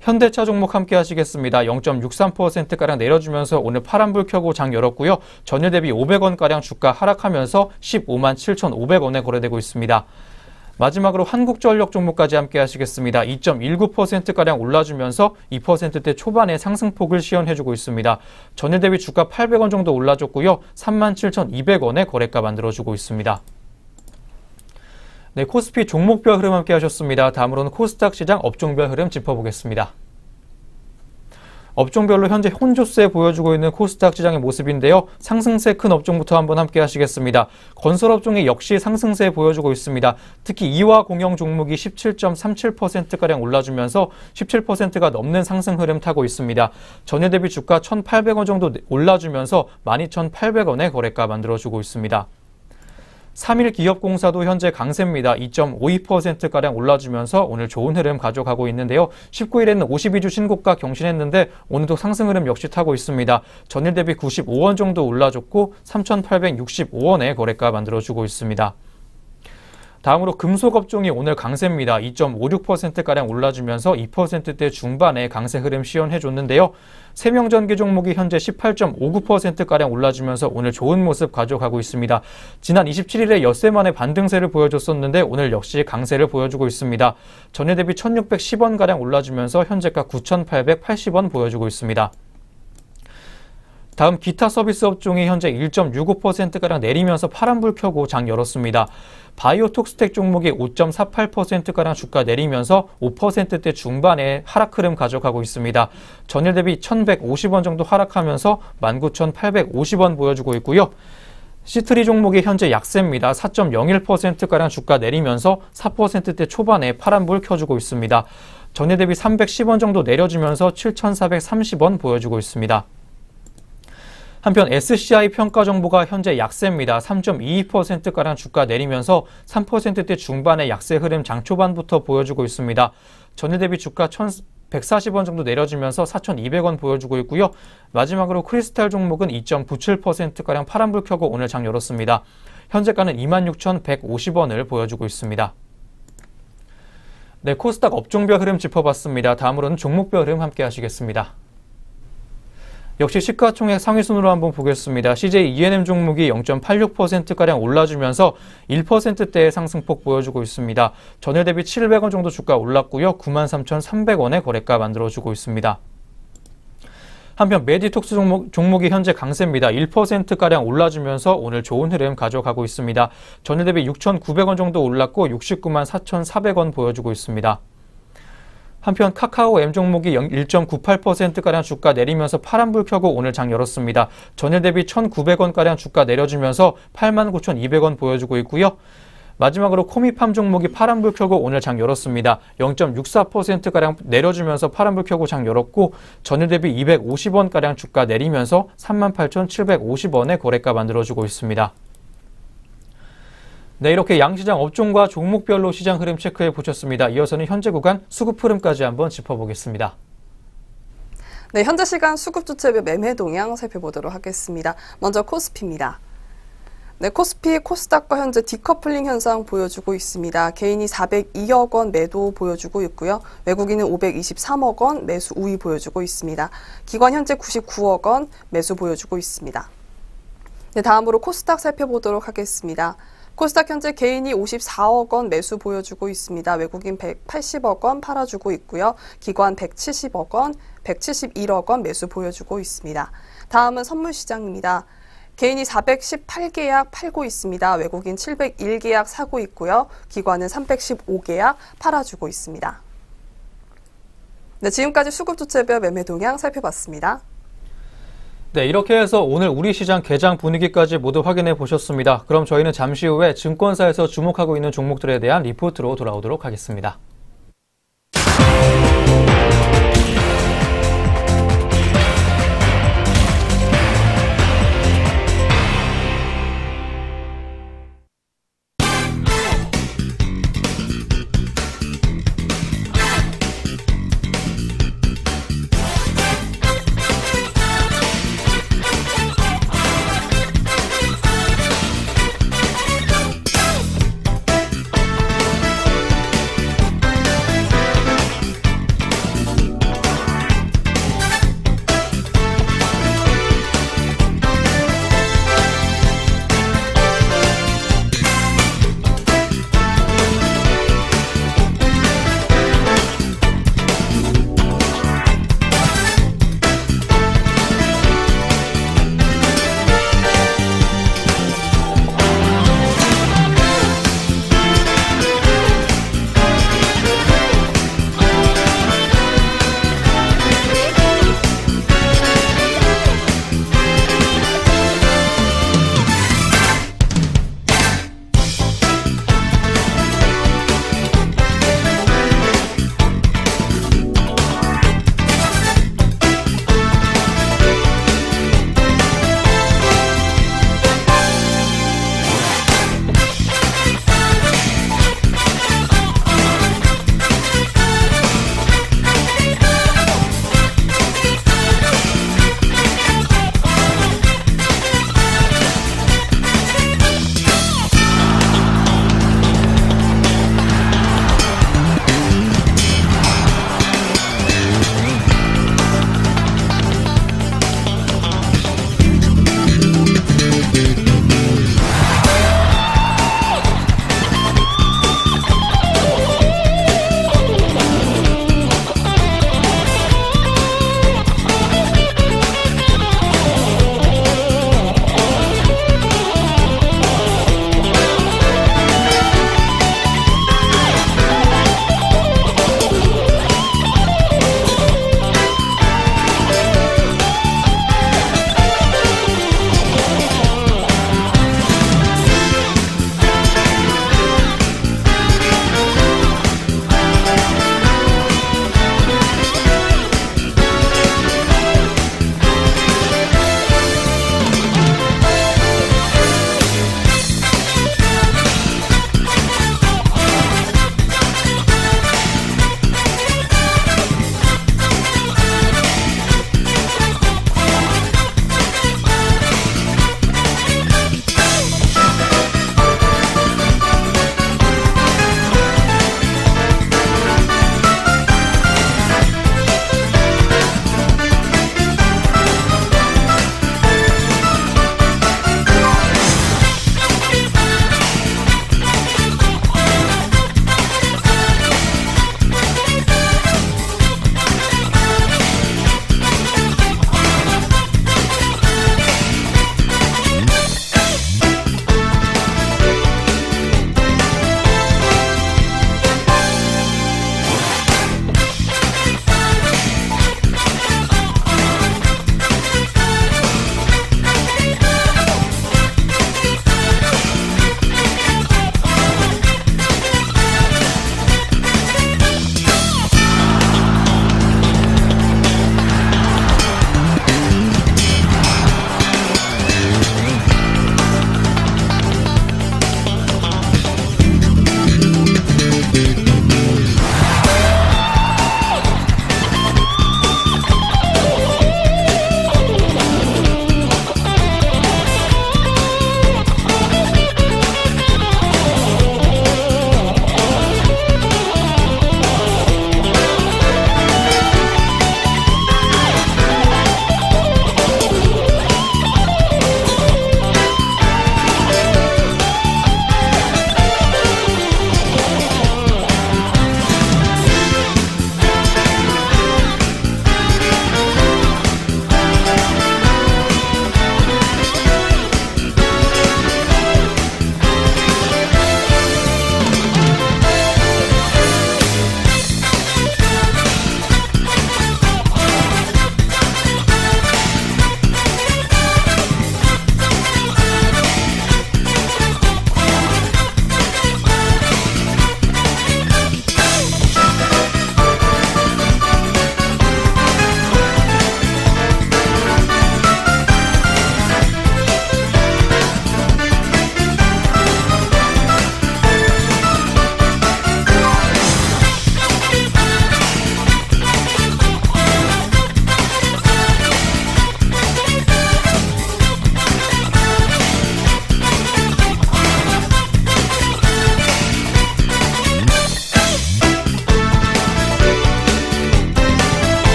A: 현대차 종목 함께 하시겠습니다. 0.63%가량 내려주면서 오늘 파란불 켜고 장 열었고요. 전일 대비 500원가량 주가 하락하면서 15만 7,500원에 거래되고 있습니다. 마지막으로 한국전력 종목까지 함께 하시겠습니다. 2.19%가량 올라주면서 2%대 초반의 상승폭을 시연해주고 있습니다. 전일 대비 주가 800원 정도 올라줬고요. 37,200원에 거래가 만들어주고 있습니다. 네, 코스피 종목별 흐름 함께 하셨습니다. 다음으로는 코스닥 시장 업종별 흐름 짚어보겠습니다. 업종별로 현재 혼조세 보여주고 있는 코스닥 시장의 모습인데요. 상승세 큰 업종부터 한번 함께 하시겠습니다. 건설업종이 역시 상승세 보여주고 있습니다. 특히 이화공영 종목이 17.37%가량 올라주면서 17%가 넘는 상승 흐름 타고 있습니다. 전일 대비 주가 1,800원 정도 올라주면서 12,800원의 거래가 만들어주고 있습니다. 3일기업공사도 현재 강세입니다. 2.52%가량 올라주면서 오늘 좋은 흐름 가져가고 있는데요. 19일에는 52주 신고가 경신했는데 오늘도 상승 흐름 역시 타고 있습니다. 전일 대비 95원 정도 올라줬고 3,865원의 거래가 만들어주고 있습니다. 다음으로 금속업종이 오늘 강세입니다. 2.56%가량 올라주면서 2%대 중반의 강세 흐름 시연해줬는데요. 세명전기 종목이 현재 18.59%가량 올라주면서 오늘 좋은 모습 가져가고 있습니다. 지난 27일에 엿새 만에 반등세를 보여줬었는데 오늘 역시 강세를 보여주고 있습니다. 전일 대비 1,610원가량 올라주면서 현재가 9,880원 보여주고 있습니다. 다음 기타 서비스 업종이 현재 1.65%가량 내리면서 파란불 켜고 장 열었습니다. 바이오톡스텍 종목이 5.48%가량 주가 내리면서 5%대 중반의 하락 흐름 가져가고 있습니다. 전일 대비 1,150원 정도 하락하면서 19,850원 보여주고 있고요. 시트리 종목이 현재 약세입니다. 4.01%가량 주가 내리면서 4%대 초반에 파란불 켜주고 있습니다. 전일 대비 310원 정도 내려주면서 7,430원 보여주고 있습니다. 한편 SCI 평가정보가 현재 약세입니다. 3.22%가량 주가 내리면서 3%대 중반의 약세 흐름 장 초반부터 보여주고 있습니다. 전일 대비 주가 1,140원 정도 내려주면서 4,200원 보여주고 있고요. 마지막으로 크리스탈 종목은 2.97%가량 파란불 켜고 오늘 장 열었습니다. 현재가는 26,150원을 보여주고 있습니다. 네, 코스닥 업종별 흐름 짚어봤습니다. 다음으로는 종목별 흐름 함께 하시겠습니다. 역시 시가총액 상위순으로 한번 보겠습니다. CJ E&M 종목이 0.86%가량 올라주면서 1%대의 상승폭 보여주고 있습니다. 전일 대비 700원 정도 주가 올랐고요. 93,300원의 거래가 만들어주고 있습니다. 한편 메디톡스 종목이 현재 강세입니다. 1%가량 올라주면서 오늘 좋은 흐름 가져가고 있습니다. 전일 대비 6,900원 정도 올랐고 69만 4,400원 보여주고 있습니다. 한편 카카오 M 종목이 1.98%가량 주가 내리면서 파란불 켜고 오늘 장 열었습니다. 전일 대비 1,900원가량 주가 내려주면서 89,200원 보여주고 있고요. 마지막으로 코미팜 종목이 파란불 켜고 오늘 장 열었습니다. 0.64%가량 내려주면서 파란불 켜고 장 열었고 전일 대비 250원가량 주가 내리면서 38,750원의 거래가 만들어주고 있습니다. 네, 이렇게 양시장 업종과 종목별로 시장 흐름 체크해 보셨습니다. 이어서는 현재 구간 수급 흐름까지 한번 짚어보겠습니다.
C: 네, 현재 시간 수급 주체별 매매 동향 살펴보도록 하겠습니다. 먼저 코스피입니다. 네, 코스피, 코스닥과 현재 디커플링 현상 보여주고 있습니다. 개인이 402억 원 매도 보여주고 있고요. 외국인은 523억 원 매수 우위 보여주고 있습니다. 기관 현재 99억 원 매수 보여주고 있습니다. 네, 다음으로 코스닥 살펴보도록 하겠습니다. 코스닥 현재 개인이 54억 원 매수 보여주고 있습니다. 외국인 180억 원 팔아주고 있고요. 기관 170억 원, 171억 원 매수 보여주고 있습니다. 다음은 선물시장입니다. 개인이 418계약 팔고 있습니다. 외국인 701계약 사고 있고요. 기관은 315계약 팔아주고 있습니다. 네, 지금까지 수급주체별 매매 동향 살펴봤습니다.
A: 네, 이렇게 해서 오늘 우리 시장 개장 분위기까지 모두 확인해 보셨습니다. 그럼 저희는 잠시 후에 증권사에서 주목하고 있는 종목들에 대한 리포트로 돌아오도록 하겠습니다.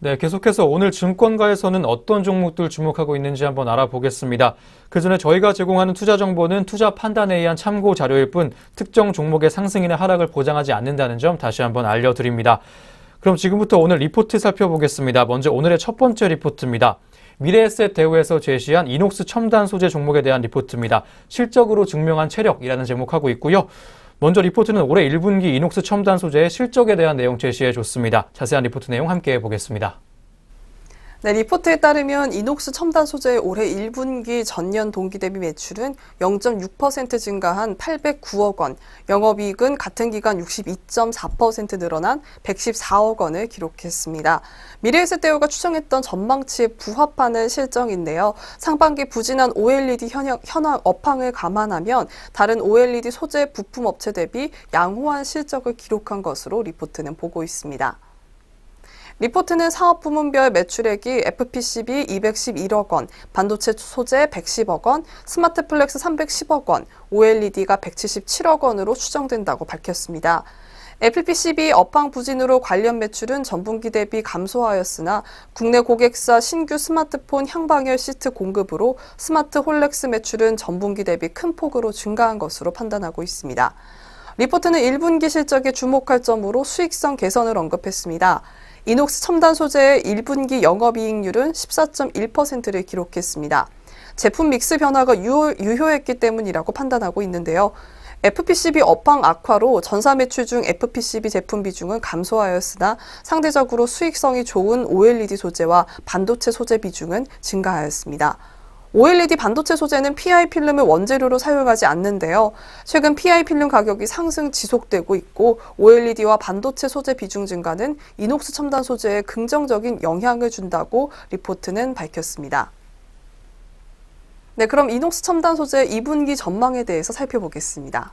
A: 네, 계속해서 오늘 증권가에서는 어떤 종목들 주목하고 있는지 한번 알아보겠습니다. 그전에 저희가 제공하는 투자 정보는 투자 판단에 의한 참고 자료일 뿐 특정 종목의 상승이나 하락을 보장하지 않는다는 점 다시 한번 알려드립니다. 그럼 지금부터 오늘 리포트 살펴보겠습니다. 먼저 오늘의 첫 번째 리포트입니다. 미래에셋 대우에서 제시한 이녹스 첨단 소재 종목에 대한 리포트입니다. 실적으로 증명한 체력이라는 제목하고 있고요. 먼저 리포트는 올해 1분기 이녹스 첨단 소재의 실적에 대한 내용 제시해 줬습니다. 자세한 리포트 내용 함께 보겠습니다.
C: 네, 리포트에 따르면 이녹스 첨단 소재의 올해 1분기 전년 동기 대비 매출은 0.6% 증가한 809억 원, 영업이익은 같은 기간 62.4% 늘어난 114억 원을 기록했습니다. 미래에셋 대우가 추정했던 전망치에 부합하는 실적인데요. 상반기 부진한 OLED 현황 업황을 감안하면 다른 OLED 소재 부품 업체 대비 양호한 실적을 기록한 것으로 리포트는 보고 있습니다. 리포트는 사업 부문별 매출액이 FPCB 211억 원, 반도체 소재 110억 원, 스마트 플렉스 310억 원, OLED가 177억 원으로 추정된다고 밝혔습니다. FPCB 업황 부진으로 관련 매출은 전분기 대비 감소하였으나 국내 고객사 신규 스마트폰 향방열 시트 공급으로 스마트 홀렉스 매출은 전분기 대비 큰 폭으로 증가한 것으로 판단하고 있습니다. 리포트는 1분기 실적에 주목할 점으로 수익성 개선을 언급했습니다. 이녹스 첨단 소재의 1분기 영업이익률은 14.1%를 기록했습니다. 제품 믹스 변화가 유효했기 때문이라고 판단하고 있는데요. FPCB 업황 악화로 전사 매출 중 FPCB 제품 비중은 감소하였으나 상대적으로 수익성이 좋은 OLED 소재와 반도체 소재 비중은 증가하였습니다. OLED 반도체 소재는 PI 필름을 원재료로 사용하지 않는데요. 최근 PI 필름 가격이 상승 지속되고 있고 OLED와 반도체 소재 비중 증가는 이녹스 첨단 소재에 긍정적인 영향을 준다고 리포트는 밝혔습니다. 네, 그럼 이녹스 첨단 소재 2분기 전망에 대해서 살펴보겠습니다.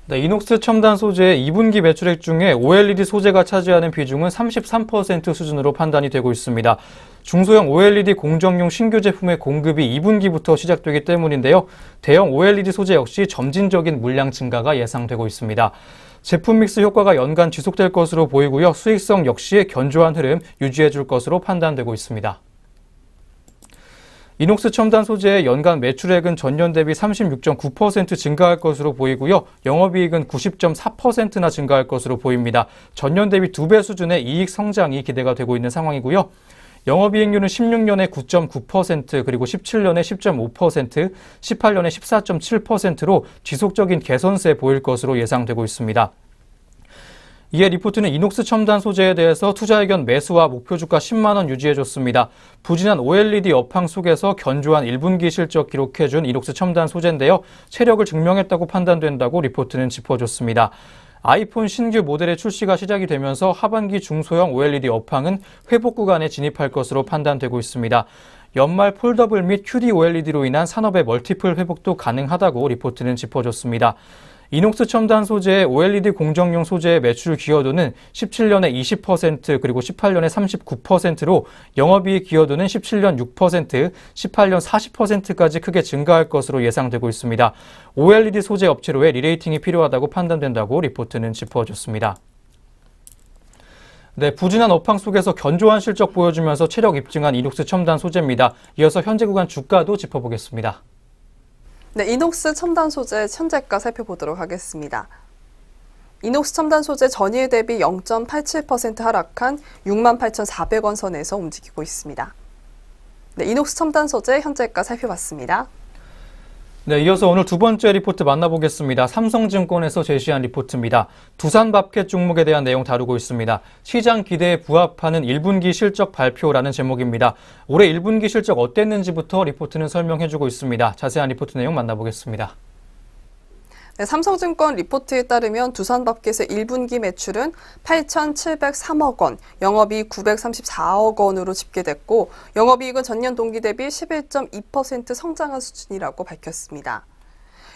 A: 네, 이녹스 첨단 소재의 2분기 매출액 중에 OLED 소재가 차지하는 비중은 33% 수준으로 판단이 되고 있습니다. 중소형 OLED 공정용 신규 제품의 공급이 2분기부터 시작되기 때문인데요. 대형 OLED 소재 역시 점진적인 물량 증가가 예상되고 있습니다. 제품 믹스 효과가 연간 지속될 것으로 보이고요. 수익성 역시 견조한 흐름 유지해 줄 것으로 판단되고 있습니다. 이녹스 첨단 소재의 연간 매출액은 전년 대비 36.9% 증가할 것으로 보이고요. 영업이익은 90.4%나 증가할 것으로 보입니다. 전년 대비 2배 수준의 이익 성장이 기대가 되고 있는 상황이고요. 영업이익률은 16년에 9.9%, 그리고 17년에 10.5%, 18년에 14.7%로 지속적인 개선세 보일 것으로 예상되고 있습니다. 이에 리포트는 이녹스 첨단 소재에 대해서 투자 의견 매수와 목표 주가 10만 원 유지해줬습니다. 부진한 OLED 업황 속에서 견조한 1분기 실적 기록해준 이녹스 첨단 소재인데요. 체력을 증명했다고 판단된다고 리포트는 짚어줬습니다. 아이폰 신규 모델의 출시가 시작이 되면서 하반기 중소형 OLED 업황은 회복 구간에 진입할 것으로 판단되고 있습니다. 연말 폴더블 및 QD OLED로 인한 산업의 멀티플 회복도 가능하다고 리포트는 짚어줬습니다. 이녹스 첨단 소재의 OLED 공정용 소재의 매출 기여도는 17년에 20%, 그리고 18년에 39%로 영업이익 기여도는 17년 6%, 18년 40%까지 크게 증가할 것으로 예상되고 있습니다. OLED 소재 업체로의 리레이팅이 필요하다고 판단된다고 리포트는 짚어줬습니다. 네, 부진한 업황 속에서 견조한 실적 보여주면서 체력 입증한 이녹스 첨단 소재입니다. 이어서 현재 구간 주가도 짚어보겠습니다.
C: 네, 이녹스 첨단 소재 현재가 살펴보도록 하겠습니다. 이녹스 첨단 소재 전일 대비 0.87% 하락한 68,400원 선에서 움직이고 있습니다. 네, 이녹스 첨단 소재 현재가 살펴봤습니다.
A: 네, 이어서 오늘 두 번째 리포트 만나보겠습니다. 삼성증권에서 제시한 리포트입니다. 두산밥켓 종목에 대한 내용 다루고 있습니다. 시장 기대에 부합하는 1분기 실적 발표라는 제목입니다. 올해 1분기 실적 어땠는지부터 리포트는 설명해주고 있습니다. 자세한 리포트 내용 만나보겠습니다.
C: 네, 삼성증권 리포트에 따르면 두산밥켓의 1분기 매출은 8,703억 원, 영업이익 934억 원으로 집계됐고 영업이익은 전년 동기 대비 11.2% 성장한 수준이라고 밝혔습니다.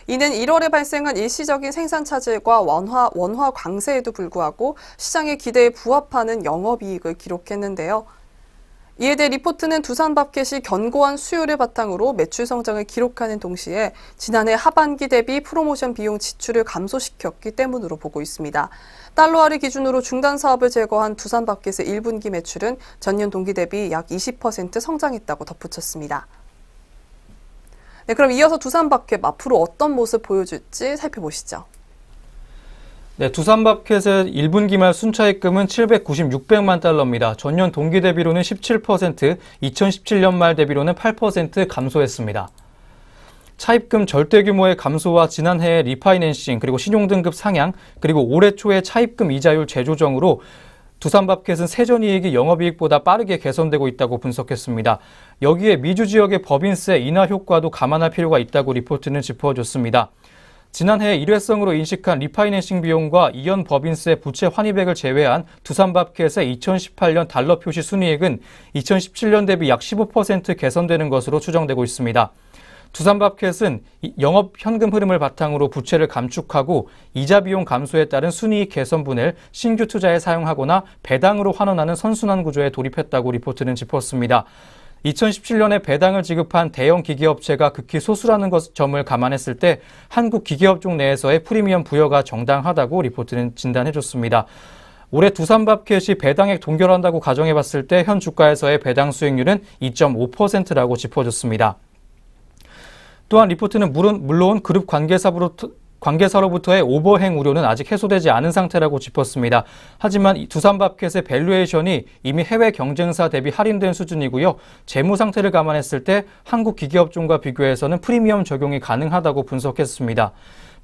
C: 이는 1월에 발생한 일시적인 생산 차질과 원화 강세에도 불구하고 시장의 기대에 부합하는 영업이익을 기록했는데요. 이에 대해 리포트는 두산마켓이 견고한 수요를 바탕으로 매출 성장을 기록하는 동시에 지난해 하반기 대비 프로모션 비용 지출을 감소시켰기 때문으로 보고 있습니다. 달러화를 기준으로 중단 사업을 제거한 두산마켓의 1분기 매출은 전년 동기 대비 약 20% 성장했다고 덧붙였습니다. 네, 그럼 이어서 두산마켓 앞으로 어떤 모습 보여줄지 살펴보시죠.
A: 네, 두산마켓의 1분기 말 순차입금은 796백만 달러입니다. 전년 동기 대비로는 17%, 2017년 말 대비로는 8% 감소했습니다. 차입금 절대 규모의 감소와 지난해의 리파이낸싱, 그리고 신용등급 상향, 그리고 올해 초에 차입금 이자율 재조정으로 두산마켓은 세전이익이 영업이익보다 빠르게 개선되고 있다고 분석했습니다. 여기에 미주 지역의 법인세 인하 효과도 감안할 필요가 있다고 리포트는 짚어줬습니다. 지난해 일회성으로 인식한 리파이낸싱 비용과 이연 법인세 부채 환입액을 제외한 두산마켓의 2018년 달러 표시 순이익은 2017년 대비 약 15% 개선되는 것으로 추정되고 있습니다. 두산마켓은 영업 현금 흐름을 바탕으로 부채를 감축하고 이자 비용 감소에 따른 순이익 개선분을 신규 투자에 사용하거나 배당으로 환원하는 선순환 구조에 돌입했다고 리포트는 짚었습니다. 2017년에 배당을 지급한 대형 기계업체가 극히 소수라는 점을 감안했을 때 한국 기계업종 내에서의 프리미엄 부여가 정당하다고 리포트는 진단해줬습니다. 올해 두산마켓이 배당액 동결한다고 가정해봤을 때 현 주가에서의 배당 수익률은 2.5%라고 짚어줬습니다. 또한 리포트는 물론 그룹 관계사로부터의 오버행 우려는 아직 해소되지 않은 상태라고 짚었습니다. 하지만 두산마켓의 밸류에이션이 이미 해외 경쟁사 대비 할인된 수준이고요. 재무 상태를 감안했을 때 한국 기계업종과 비교해서는 프리미엄 적용이 가능하다고 분석했습니다.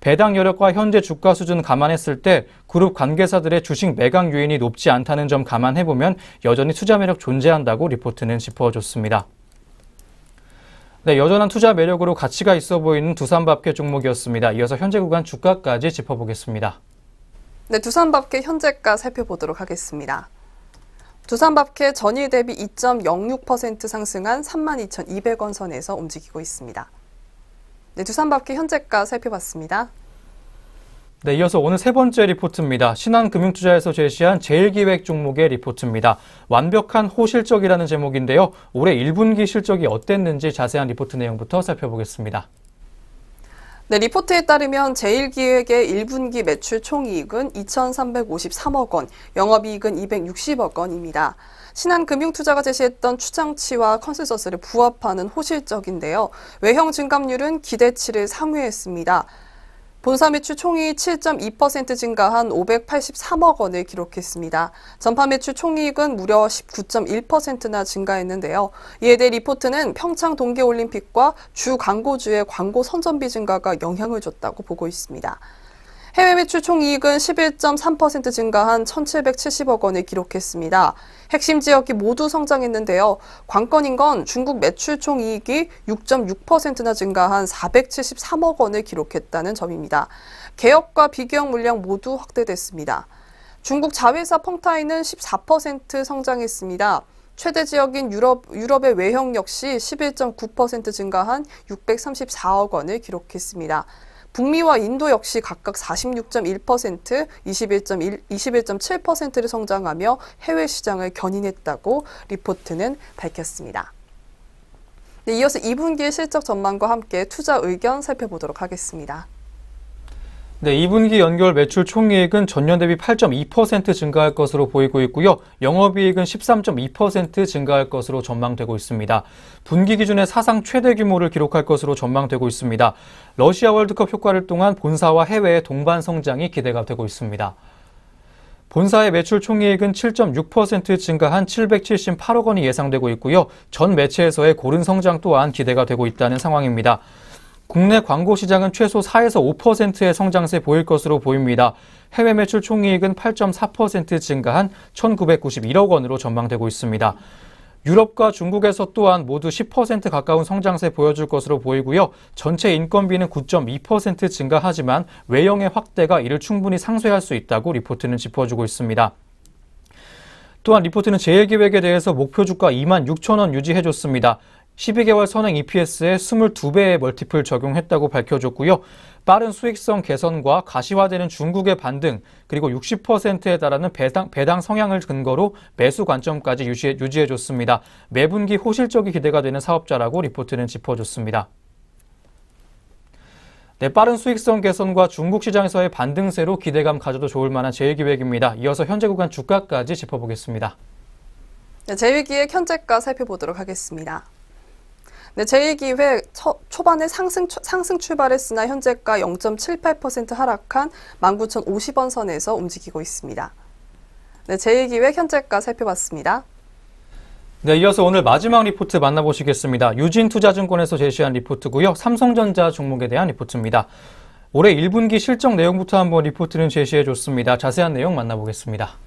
A: 배당 여력과 현재 주가 수준 감안했을 때 그룹 관계사들의 주식 매각 요인이 높지 않다는 점 감안해보면 여전히 투자 매력 존재한다고 리포트는 짚어줬습니다. 네, 여전한 투자 매력으로 가치가 있어 보이는 두산마켓 종목이었습니다. 이어서 현재 구간 주가까지 짚어보겠습니다.
C: 네, 두산마켓 현재가 살펴보도록 하겠습니다. 두산마켓 전일 대비 2.06% 상승한 32,200원 선에서 움직이고 있습니다. 네, 두산마켓 현재가 살펴봤습니다.
A: 네, 이어서 오늘 세 번째 리포트입니다. 신한금융투자에서 제시한 제일기획 종목의 리포트입니다. 완벽한 호실적이라는 제목인데요. 올해 1분기 실적이 어땠는지 자세한 리포트 내용부터 살펴보겠습니다.
C: 네, 리포트에 따르면 제일기획의 1분기 매출 총이익은 2,353억 원, 영업이익은 260억 원입니다. 신한금융투자가 제시했던 추정치와 컨센서스를 부합하는 호실적인데요. 외형 증감률은 기대치를 상회했습니다. 본사 매출 총이익 7.2% 증가한 583억 원을 기록했습니다. 전파 매출 총이익은 무려 19.1%나 증가했는데요. 이에 대해 리포트는 평창 동계올림픽과 주 광고주의 광고 선전비 증가가 영향을 줬다고 보고 있습니다. 해외 매출 총이익은 11.3% 증가한 1,770억 원을 기록했습니다. 핵심 지역이 모두 성장했는데요. 관건인 건 중국 매출 총이익이 6.6%나 증가한 473억 원을 기록했다는 점입니다. 개혁과 비개혁 물량 모두 확대됐습니다. 중국 자회사 펑타이는 14% 성장했습니다. 최대 지역인 유럽의 외형 역시 11.9% 증가한 634억 원을 기록했습니다. 북미와 인도 역시 각각 46.1%, 21.7%를 성장하며 해외 시장을 견인했다고 리포트는 밝혔습니다. 네, 이어서 2분기 실적 전망과 함께 투자 의견 살펴보도록 하겠습니다.
A: 네, 2분기 연결 매출 총이익은 전년 대비 8.2% 증가할 것으로 보이고 있고요. 영업이익은 13.2% 증가할 것으로 전망되고 있습니다. 분기 기준의 사상 최대 규모를 기록할 것으로 전망되고 있습니다. 러시아 월드컵 효과를 통한 본사와 해외의 동반 성장이 기대가 되고 있습니다. 본사의 매출 총이익은 7.6% 증가한 778억 원이 예상되고 있고요. 전 매체에서의 고른 성장 또한 기대가 되고 있다는 상황입니다. 국내 광고 시장은 최소 4에서 5%의 성장세 보일 것으로 보입니다. 해외 매출 총이익은 8.4% 증가한 1,991억 원으로 전망되고 있습니다. 유럽과 중국에서 또한 모두 10% 가까운 성장세 보여줄 것으로 보이고요. 전체 인건비는 9.2% 증가하지만 외형의 확대가 이를 충분히 상쇄할 수 있다고 리포트는 짚어주고 있습니다. 또한 리포트는 제일기획에 대해서 목표 주가 26,000원 유지해줬습니다. 12개월 선행 EPS에 22배의 멀티플 적용했다고 밝혀줬고요. 빠른 수익성 개선과 가시화되는 중국의 반등, 그리고 60%에 달하는 배당 성향을 근거로 매수 관점까지 유지해줬습니다. 매분기 호실적이 기대가 되는 사업자라고 리포트는 짚어줬습니다. 네, 빠른 수익성 개선과 중국 시장에서의 반등세로 기대감 가져도 좋을 만한 제1기획입니다. 이어서 현재 구간 주가까지 짚어보겠습니다.
C: 네, 제1기획 현재가 살펴보도록 하겠습니다. 네, 제1기획 초반에 상승 출발했으나 현재가 0.78% 하락한 19,050원 선에서 움직이고 있습니다. 네, 제1기획 현재가 살펴봤습니다.
A: 네, 이어서 오늘 마지막 리포트 만나보시겠습니다. 유진투자증권에서 제시한 리포트고요. 삼성전자 종목에 대한 리포트입니다. 올해 1분기 실적 내용부터 한번 리포트는 제시해줬습니다. 자세한 내용 만나보겠습니다.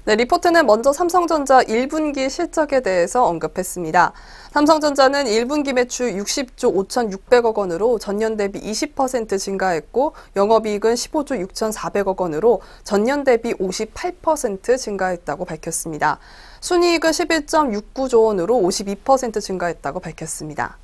C: 네, 리포트는 먼저 삼성전자 1분기 실적에 대해서 언급했습니다. 삼성전자는 1분기 매출 60조 5,600억 원으로 전년 대비 20% 증가했고 영업이익은 15조 6,400억 원으로 전년 대비 58% 증가했다고 밝혔습니다. 순이익은 11.69조 원으로 52% 증가했다고 밝혔습니다.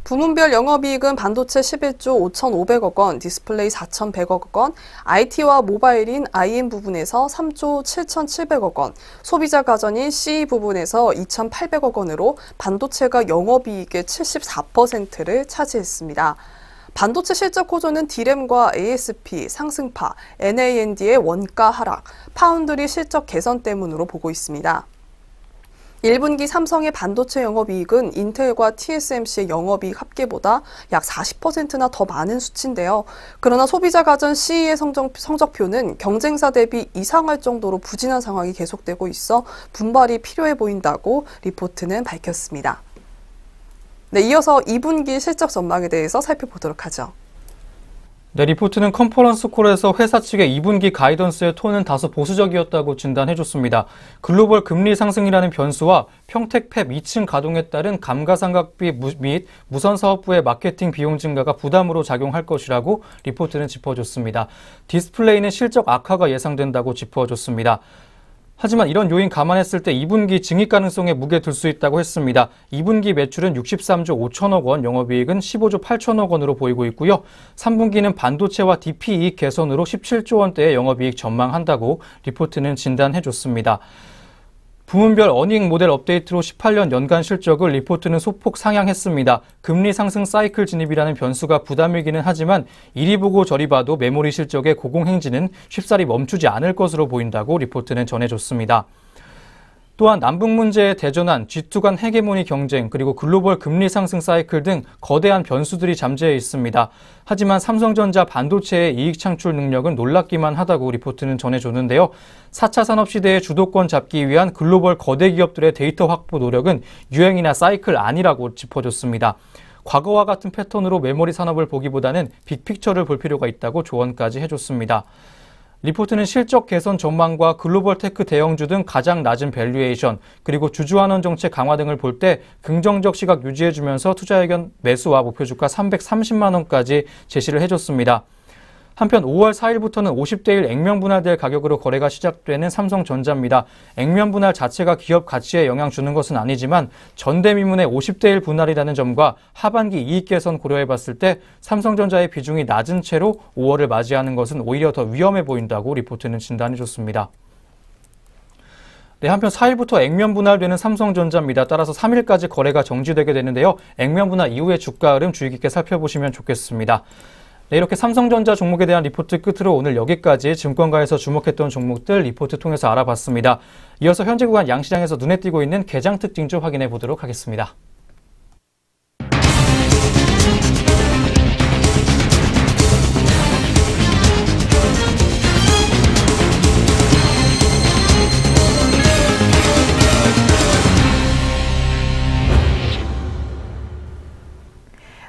C: 부문별 영업이익은 반도체 11조 5,500억 원, 디스플레이 4,100억 원, IT와 모바일인 IM 부분에서 3조 7,700억 원, 소비자 가전인 CE 부분에서 2,800억 원으로 반도체가 영업이익의 74%를 차지했습니다. 반도체 실적 호조는 D램과 ASP 상승파, NAND의 원가 하락, 파운드리 실적 개선 때문으로 보고 있습니다. 1분기 삼성의 반도체 영업이익은 인텔과 TSMC의 영업이익 합계보다 약 40%나 더 많은 수치인데요. 그러나 소비자 가전 CE의 성적표는 경쟁사 대비 이상할 정도로 부진한 상황이 계속되고 있어 분발이 필요해 보인다고 리포트는 밝혔습니다. 네, 이어서 2분기 실적 전망에 대해서 살펴보도록 하죠.
A: 네, 리포트는 컨퍼런스 콜에서 회사 측의 2분기 가이던스의 톤은 다소 보수적이었다고 진단해줬습니다. 글로벌 금리 상승이라는 변수와 평택 팹 2층 가동에 따른 감가상각비 및 무선사업부의 마케팅 비용 증가가 부담으로 작용할 것이라고 리포트는 짚어줬습니다. 디스플레이는 실적 악화가 예상된다고 짚어줬습니다. 하지만 이런 요인 감안했을 때 2분기 증액 가능성에 무게 둘 수 있다고 했습니다. 2분기 매출은 63조 5천억 원, 영업이익은 15조 8천억 원으로 보이고 있고요. 3분기는 반도체와 DP 이익 개선으로 17조 원대의 영업이익 전망한다고 리포트는 진단해줬습니다. 부문별 어닝 모델 업데이트로 18년 연간 실적을 리포트는 소폭 상향했습니다. 금리 상승 사이클 진입이라는 변수가 부담이기는 하지만 이리 보고 저리 봐도 메모리 실적의 고공행진은 쉽사리 멈추지 않을 것으로 보인다고 리포트는 전해줬습니다. 또한 남북 문제의 대전환, G2 간 헤게모니 경쟁, 그리고 글로벌 금리 상승 사이클 등 거대한 변수들이 잠재해 있습니다. 하지만 삼성전자 반도체의 이익 창출 능력은 놀랍기만 하다고 리포트는 전해줬는데요. 4차 산업시대의 주도권 잡기 위한 글로벌 거대 기업들의 데이터 확보 노력은 유행이나 사이클 아니라고 짚어줬습니다. 과거와 같은 패턴으로 메모리 산업을 보기보다는 빅픽처를 볼 필요가 있다고 조언까지 해줬습니다. 리포트는 실적 개선 전망과 글로벌 테크 대형주 등 가장 낮은 밸류에이션, 그리고 주주환원 정책 강화 등을 볼 때 긍정적 시각 유지해주면서 투자 의견 매수와 목표 주가 330만 원까지 제시를 해줬습니다. 한편 5월 4일부터는 50대 1 액면 분할될 가격으로 거래가 시작되는 삼성전자입니다. 액면 분할 자체가 기업 가치에 영향 주는 것은 아니지만 전대미문의 50대 1 분할이라는 점과 하반기 이익 개선 고려해봤을 때 삼성전자의 비중이 낮은 채로 5월을 맞이하는 것은 오히려 더 위험해 보인다고 리포트는 진단해줬습니다. 네, 한편 4일부터 액면 분할되는 삼성전자입니다. 따라서 3일까지 거래가 정지되게 되는데요. 액면 분할 이후의 주가 흐름 주의 깊게 살펴보시면 좋겠습니다. 네, 이렇게 삼성전자 종목에 대한 리포트 끝으로 오늘 여기까지 증권가에서 주목했던 종목들 리포트 통해서 알아봤습니다. 이어서 현재 구간 양시장에서 눈에 띄고 있는 개장 특징주 확인해 보도록 하겠습니다.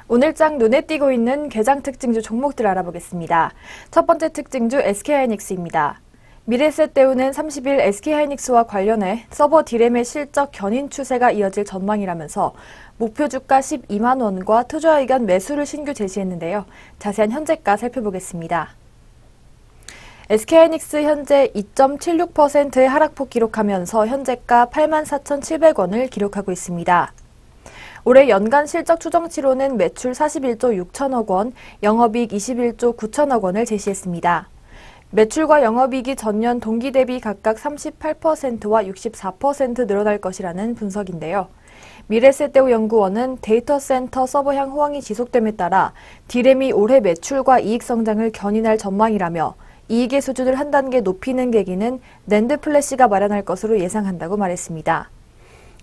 B: 오늘장 눈에 띄고 있는 개장 특징주 종목들 알아보겠습니다. 첫 번째 특징주 SK하이닉스입니다. 미래에셋대우는 30일 SK하이닉스와 관련해 서버 D램의 실적 견인 추세가 이어질 전망이라면서 목표 주가 12만 원과 투자 의견 매수를 신규 제시했는데요. 자세한 현재가 살펴보겠습니다. SK하이닉스 현재 2.76%의 하락폭 기록하면서 현재가 84,700원을 기록하고 있습니다. 올해 연간 실적 추정치로는 매출 41조 6천억 원, 영업이익 21조 9천억 원을 제시했습니다. 매출과 영업이익이 전년 동기 대비 각각 38%와 64% 늘어날 것이라는 분석인데요. 미래세대우 연구원은 데이터 센터 서버향 호황이 지속됨에 따라 D램이 올해 매출과 이익 성장을 견인할 전망이라며 이익의 수준을 한 단계 높이는 계기는 낸드 플래시가 마련할 것으로 예상한다고 말했습니다.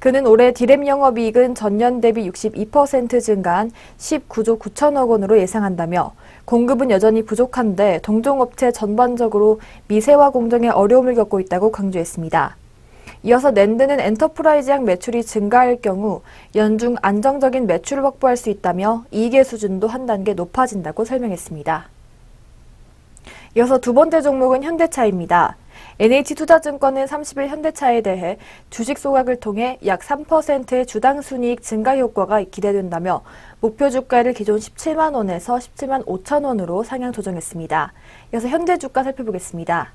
B: 그는 올해 D램 영업이익은 전년 대비 62% 증가한 19조 9천억 원으로 예상한다며 공급은 여전히 부족한데 동종업체 전반적으로 미세화 공정에 어려움을 겪고 있다고 강조했습니다. 이어서 낸드는 엔터프라이즈향 매출이 증가할 경우 연중 안정적인 매출을 확보할 수 있다며 이익의 수준도 한 단계 높아진다고 설명했습니다. 이어서 두 번째 종목은 현대차입니다. NH투자증권은 30일 현대차에 대해 주식 소각을 통해 약 3%의 주당 순이익 증가 효과가 기대된다며 목표 주가를 기존 17만 원에서 17만 5천 원으로 상향 조정했습니다. 이어서 현대 주가 살펴보겠습니다.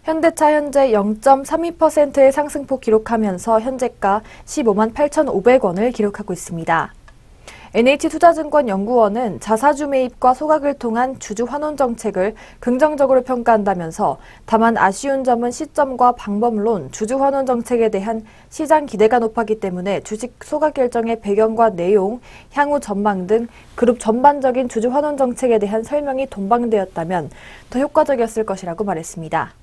B: 현대차 현재 0.32%의 상승폭 기록하면서 현재가 15만 8,500원을 기록하고 있습니다. NH투자증권 연구원은 자사주 매입과 소각을 통한 주주 환원 정책을 긍정적으로 평가한다면서 다만 아쉬운 점은 시점과 방법론, 주주 환원 정책에 대한 시장 기대가 높았기 때문에 주식 소각 결정의 배경과 내용, 향후 전망 등 그룹 전반적인 주주 환원 정책에 대한 설명이 동방되었다면 더 효과적이었을 것이라고 말했습니다.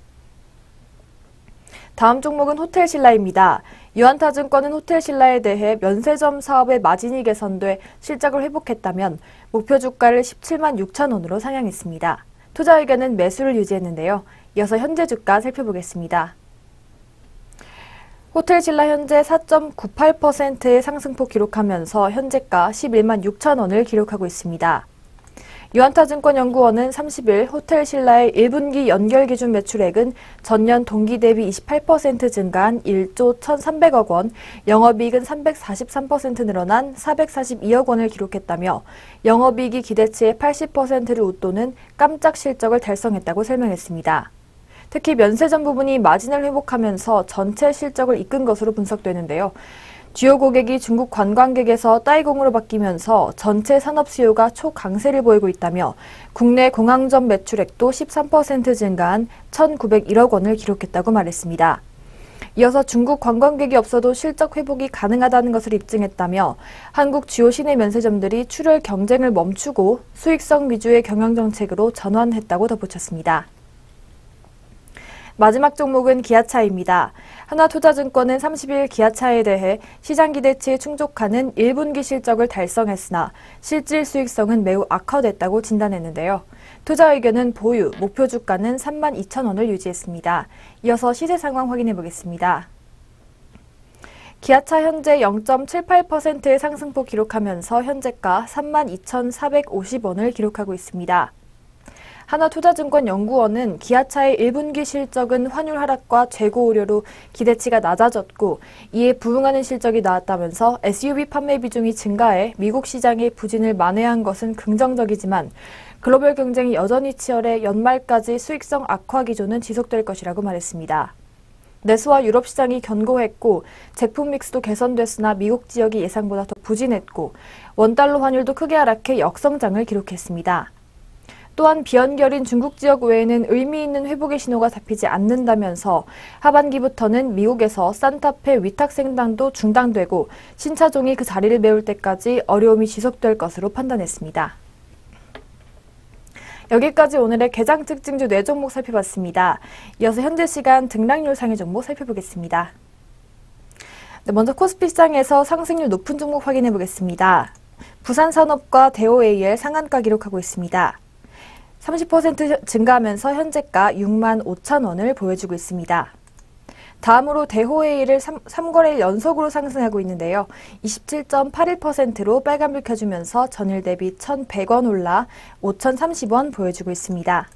B: 다음 종목은 호텔신라입니다. 유한타증권은 호텔신라에 대해 면세점 사업의 마진이 개선돼 실적을 회복했다면 목표 주가를 17만 6천 원으로 상향했습니다. 투자 의견은 매수를 유지했는데요. 이어서 현재 주가 살펴보겠습니다. 호텔신라 현재 4.98%의 상승폭 기록하면서 현재가 11만 6천 원을 기록하고 있습니다. 유한타증권 연구원은 30일 호텔신라의 1분기 연결 기준 매출액은 전년 동기 대비 28% 증가한 1조 1,300억 원, 영업이익은 343% 늘어난 442억 원을 기록했다며 영업이익이 기대치의 80%를 웃도는 깜짝 실적을 달성했다고 설명했습니다. 특히 면세점 부분이 마진을 회복하면서 전체 실적을 이끈 것으로 분석되는데요. 주요 고객이 중국 관광객에서 따이공으로 바뀌면서 전체 산업 수요가 초강세를 보이고 있다며 국내 공항점 매출액도 13% 증가한 1,901억 원을 기록했다고 말했습니다. 이어서 중국 관광객이 없어도 실적 회복이 가능하다는 것을 입증했다며 한국 주요 시내 면세점들이 출혈 경쟁을 멈추고 수익성 위주의 경영 정책으로 전환했다고 덧붙였습니다. 마지막 종목은 기아차입니다. 하나투자증권은 30일 기아차에 대해 시장 기대치에 충족하는 1분기 실적을 달성했으나 실질 수익성은 매우 악화됐다고 진단했는데요. 투자 의견은 보유, 목표 주가는 3만 2천 원을 유지했습니다. 이어서 시세 상황 확인해 보겠습니다. 기아차 현재 0.78%의 상승폭 기록하면서 현재가 3만 2,450원을 기록하고 있습니다. 하나투자증권 연구원은 기아차의 1분기 실적은 환율 하락과 재고 우려로 기대치가 낮아졌고 이에 부응하는 실적이 나왔다면서 SUV 판매 비중이 증가해 미국 시장의 부진을 만회한 것은 긍정적이지만 글로벌 경쟁이 여전히 치열해 연말까지 수익성 악화 기조는 지속될 것이라고 말했습니다. 내수와 유럽 시장이 견고했고 제품 믹스도 개선됐으나 미국 지역이 예상보다 더 부진했고 원달러 환율도 크게 하락해 역성장을 기록했습니다. 또한 비연결인 중국 지역 외에는 의미 있는 회복의 신호가 잡히지 않는다면서 하반기부터는 미국에서 산타페 위탁 생산도 중단되고 신차종이 그 자리를 메울 때까지 어려움이 지속될 것으로 판단했습니다. 여기까지 오늘의 개장 특징주 4종목 살펴봤습니다. 이어서 현재 시간 등락률 상위 종목 살펴보겠습니다. 먼저 코스피 시장에서 상승률 높은 종목 확인해 보겠습니다. 부산산업과 대오AL 상한가 기록하고 있습니다. 30% 증가하면서 현재가 6만 5천 원을 보여주고 있습니다. 다음으로 대호AL을 3거래일 연속으로 상승하고 있는데요. 27.81%로 빨간불 켜주면서 전일 대비 1,100원 올라 5,030원 보여주고 있습니다.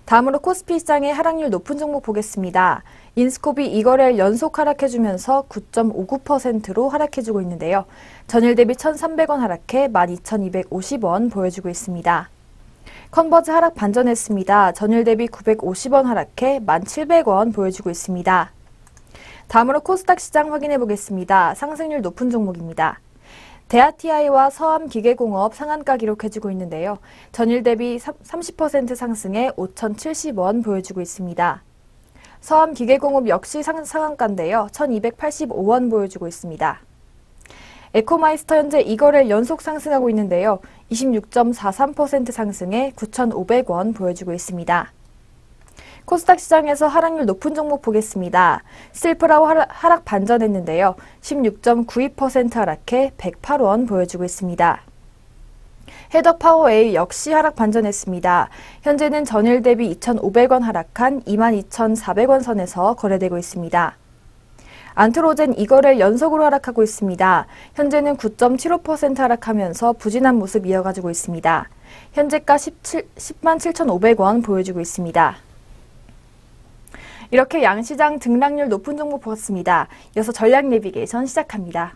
B: 다음으로 코스피 시장의 하락률 높은 종목 보겠습니다. 인스코비 2거래일 연속 하락해주면서 9.59%로 하락해주고 있는데요. 전일 대비 1,300원 하락해 12,250원 보여주고 있습니다. 컨버즈 하락 반전했습니다. 전일 대비 950원 하락해 1,700원 보여주고 있습니다. 다음으로 코스닥 시장 확인해 보겠습니다. 상승률 높은 종목입니다. 대아TI와 서암기계공업 상한가 기록해주고 있는데요. 전일 대비 30% 상승해 5,070원 보여주고 있습니다. 서암기계공업 역시 상한가인데요. 1,285원 보여주고 있습니다. 에코마이스터 현재 2거래일 연속 상승하고 있는데요. 26.43% 상승해 9,500원 보여주고 있습니다. 코스닥 시장에서 하락률 높은 종목 보겠습니다. 실프라우 하락 반전했는데요. 16.92% 하락해 108원 보여주고 있습니다. 헤더파워A 역시 하락 반전했습니다. 현재는 전일 대비 2,500원 하락한 22,400원 선에서 거래되고 있습니다. 안트로젠 2거래일 연속으로 하락하고 있습니다. 현재는 9.75% 하락하면서 부진한 모습 이어가지고 있습니다. 현재가 10만 7,500원 보여주고 있습니다. 이렇게 양시장 등락률 높은 종목 보았습니다. 이어서 전략 내비게이션 시작합니다.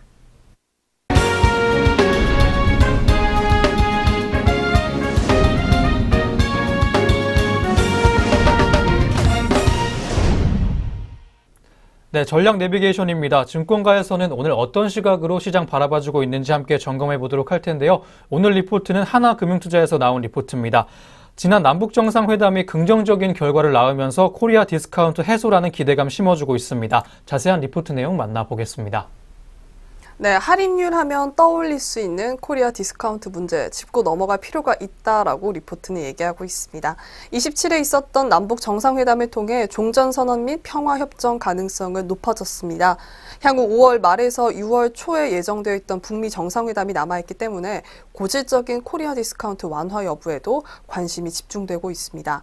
A: 네, 전략 내비게이션입니다. 증권가에서는 오늘 어떤 시각으로 시장 바라봐주고 있는지 함께 점검해 보도록 할 텐데요. 오늘 리포트는 하나금융투자에서 나온 리포트입니다. 지난 남북정상회담이 긍정적인 결과를 낳으면서 코리아 디스카운트 해소라는 기대감 심어주고 있습니다. 자세한 리포트 내용 만나보겠습니다.
C: 네, 할인율 하면 떠올릴 수 있는 코리아 디스카운트 문제 짚고 넘어갈 필요가 있다라고 리포트는 얘기하고 있습니다. 27일에 있었던 남북 정상회담을 통해 종전선언 및 평화협정 가능성은 높아졌습니다. 향후 5월 말에서 6월 초에 예정되어 있던 북미 정상회담이 남아있기 때문에 고질적인 코리아 디스카운트 완화 여부에도 관심이 집중되고 있습니다.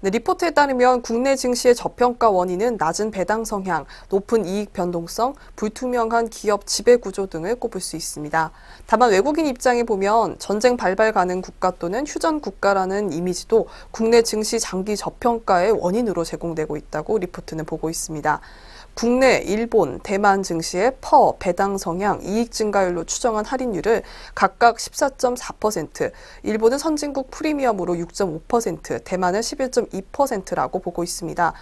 C: 네, 리포트에 따르면 국내 증시의 저평가 원인은 낮은 배당 성향, 높은 이익 변동성, 불투명한 기업 지배 구조 등을 꼽을 수 있습니다. 다만 외국인 입장에 보면 전쟁 발발 가능 국가 또는 휴전 국가라는 이미지도 국내 증시 장기 저평가의 원인으로 제공되고 있다고 리포트는 보고 있습니다. 국내, 일본, 대만 증시의 배당 성향, 이익 증가율로 추정한 할인율을 각각 14.4%, 일본은 선진국 프리미엄으로 6.5%, 대만은 11.2%라고 보고 있습니다.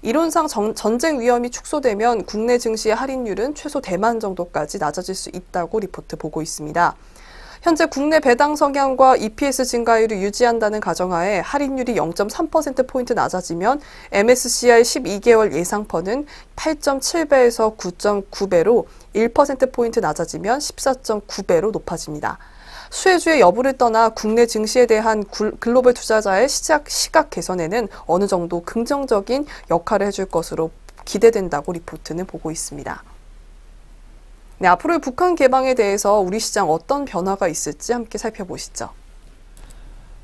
C: 이론상 전쟁 위험이 축소되면 국내 증시의 할인율은 최소 대만 정도까지 낮아질 수 있다고 리포트 보고 있습니다. 현재 국내 배당 성향과 EPS 증가율을 유지한다는 가정하에 할인율이 0.3%포인트 낮아지면 MSCI 12개월 예상퍼는 8.7배에서 9.9배로 1%포인트 낮아지면 14.9배로 높아집니다. 수혜주의 여부를 떠나 국내 증시에 대한 글로벌 투자자의 시각 개선에는 어느 정도 긍정적인 역할을 해줄 것으로 기대된다고 리포트는 보고 있습니다. 네, 앞으로의 북한 개방에 대해서 우리 시장 어떤 변화가 있을지 함께 살펴보시죠.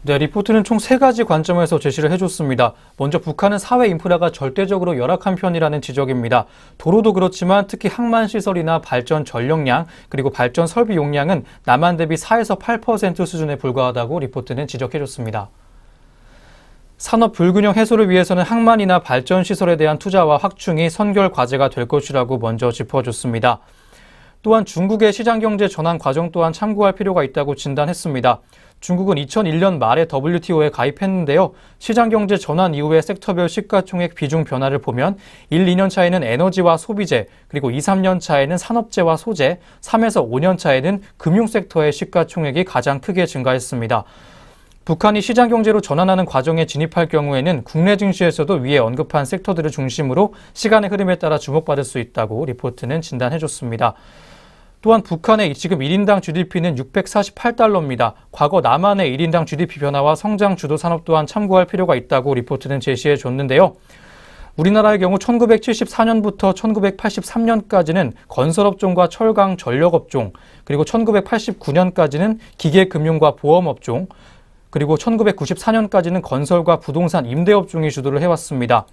A: 네, 리포트는 총 3가지 관점에서 제시를 해줬습니다. 먼저 북한은 사회 인프라가 절대적으로 열악한 편이라는 지적입니다. 도로도 그렇지만 특히 항만시설이나 발전 전력량 그리고 발전 설비 용량은 남한 대비 4에서 8% 수준에 불과하다고 리포트는 지적해줬습니다. 산업 불균형 해소를 위해서는 항만이나 발전시설에 대한 투자와 확충이 선결 과제가 될 것이라고 먼저 짚어줬습니다. 또한 중국의 시장경제 전환 과정 또한 참고할 필요가 있다고 진단했습니다. 중국은 2001년 말에 WTO에 가입했는데요. 시장경제 전환 이후의 섹터별 시가총액 비중 변화를 보면 1, 2년 차에는 에너지와 소비재, 그리고 2, 3년 차에는 산업재와 소재, 3에서 5년 차에는 금융섹터의 시가총액이 가장 크게 증가했습니다. 북한이 시장경제로 전환하는 과정에 진입할 경우에는 국내 증시에서도 위에 언급한 섹터들을 중심으로 시간의 흐름에 따라 주목받을 수 있다고 리포트는 진단해줬습니다. 또한 북한의 지금 1인당 GDP는 648달러입니다. 과거 남한의 1인당 GDP 변화와 성장 주도 산업 또한 참고할 필요가 있다고 리포트는 제시해 줬는데요. 우리나라의 경우 1974년부터 1983년까지는 건설업종과 철강, 전력업종, 그리고 1989년까지는 기계금융과 보험업종, 그리고 1994년까지는 건설과 부동산 임대업종이 주도를 해왔습니다.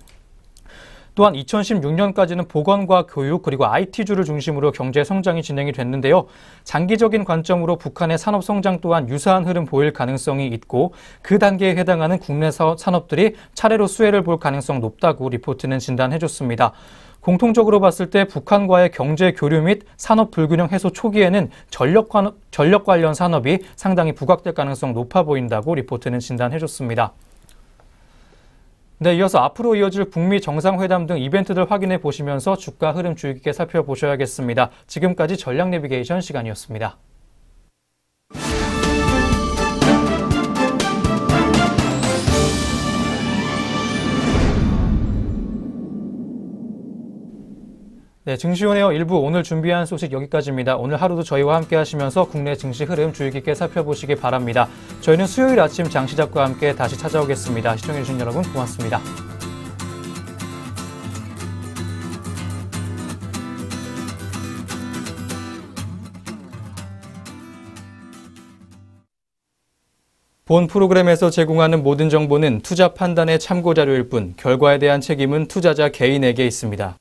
A: 또한 2016년까지는 보건과 교육 그리고 IT주를 중심으로 경제 성장이 진행이 됐는데요. 장기적인 관점으로 북한의 산업 성장 또한 유사한 흐름 보일 가능성이 있고 그 단계에 해당하는 국내 산업들이 차례로 수혜를 볼 가능성 높다고 리포트는 진단해줬습니다. 공통적으로 봤을 때 북한과의 경제 교류 및 산업 불균형 해소 초기에는 전력 관련 산업이 상당히 부각될 가능성 높아 보인다고 리포트는 진단해줬습니다. 네, 이어서 앞으로 이어질 북미 정상회담 등 이벤트들 확인해 보시면서 주가 흐름 주의 깊게 살펴보셔야겠습니다. 지금까지 전략 내비게이션 시간이었습니다. 네, 증시원에어 일부 오늘 준비한 소식 여기까지입니다. 오늘 하루도 저희와 함께 하시면서 국내 증시 흐름 주의 깊게 살펴보시기 바랍니다. 저희는 수요일 아침 장시작과 함께 다시 찾아오겠습니다. 시청해주신 여러분 고맙습니다. 본 프로그램에서 제공하는 모든 정보는 투자 판단의 참고 자료일 뿐 결과에 대한 책임은 투자자 개인에게 있습니다.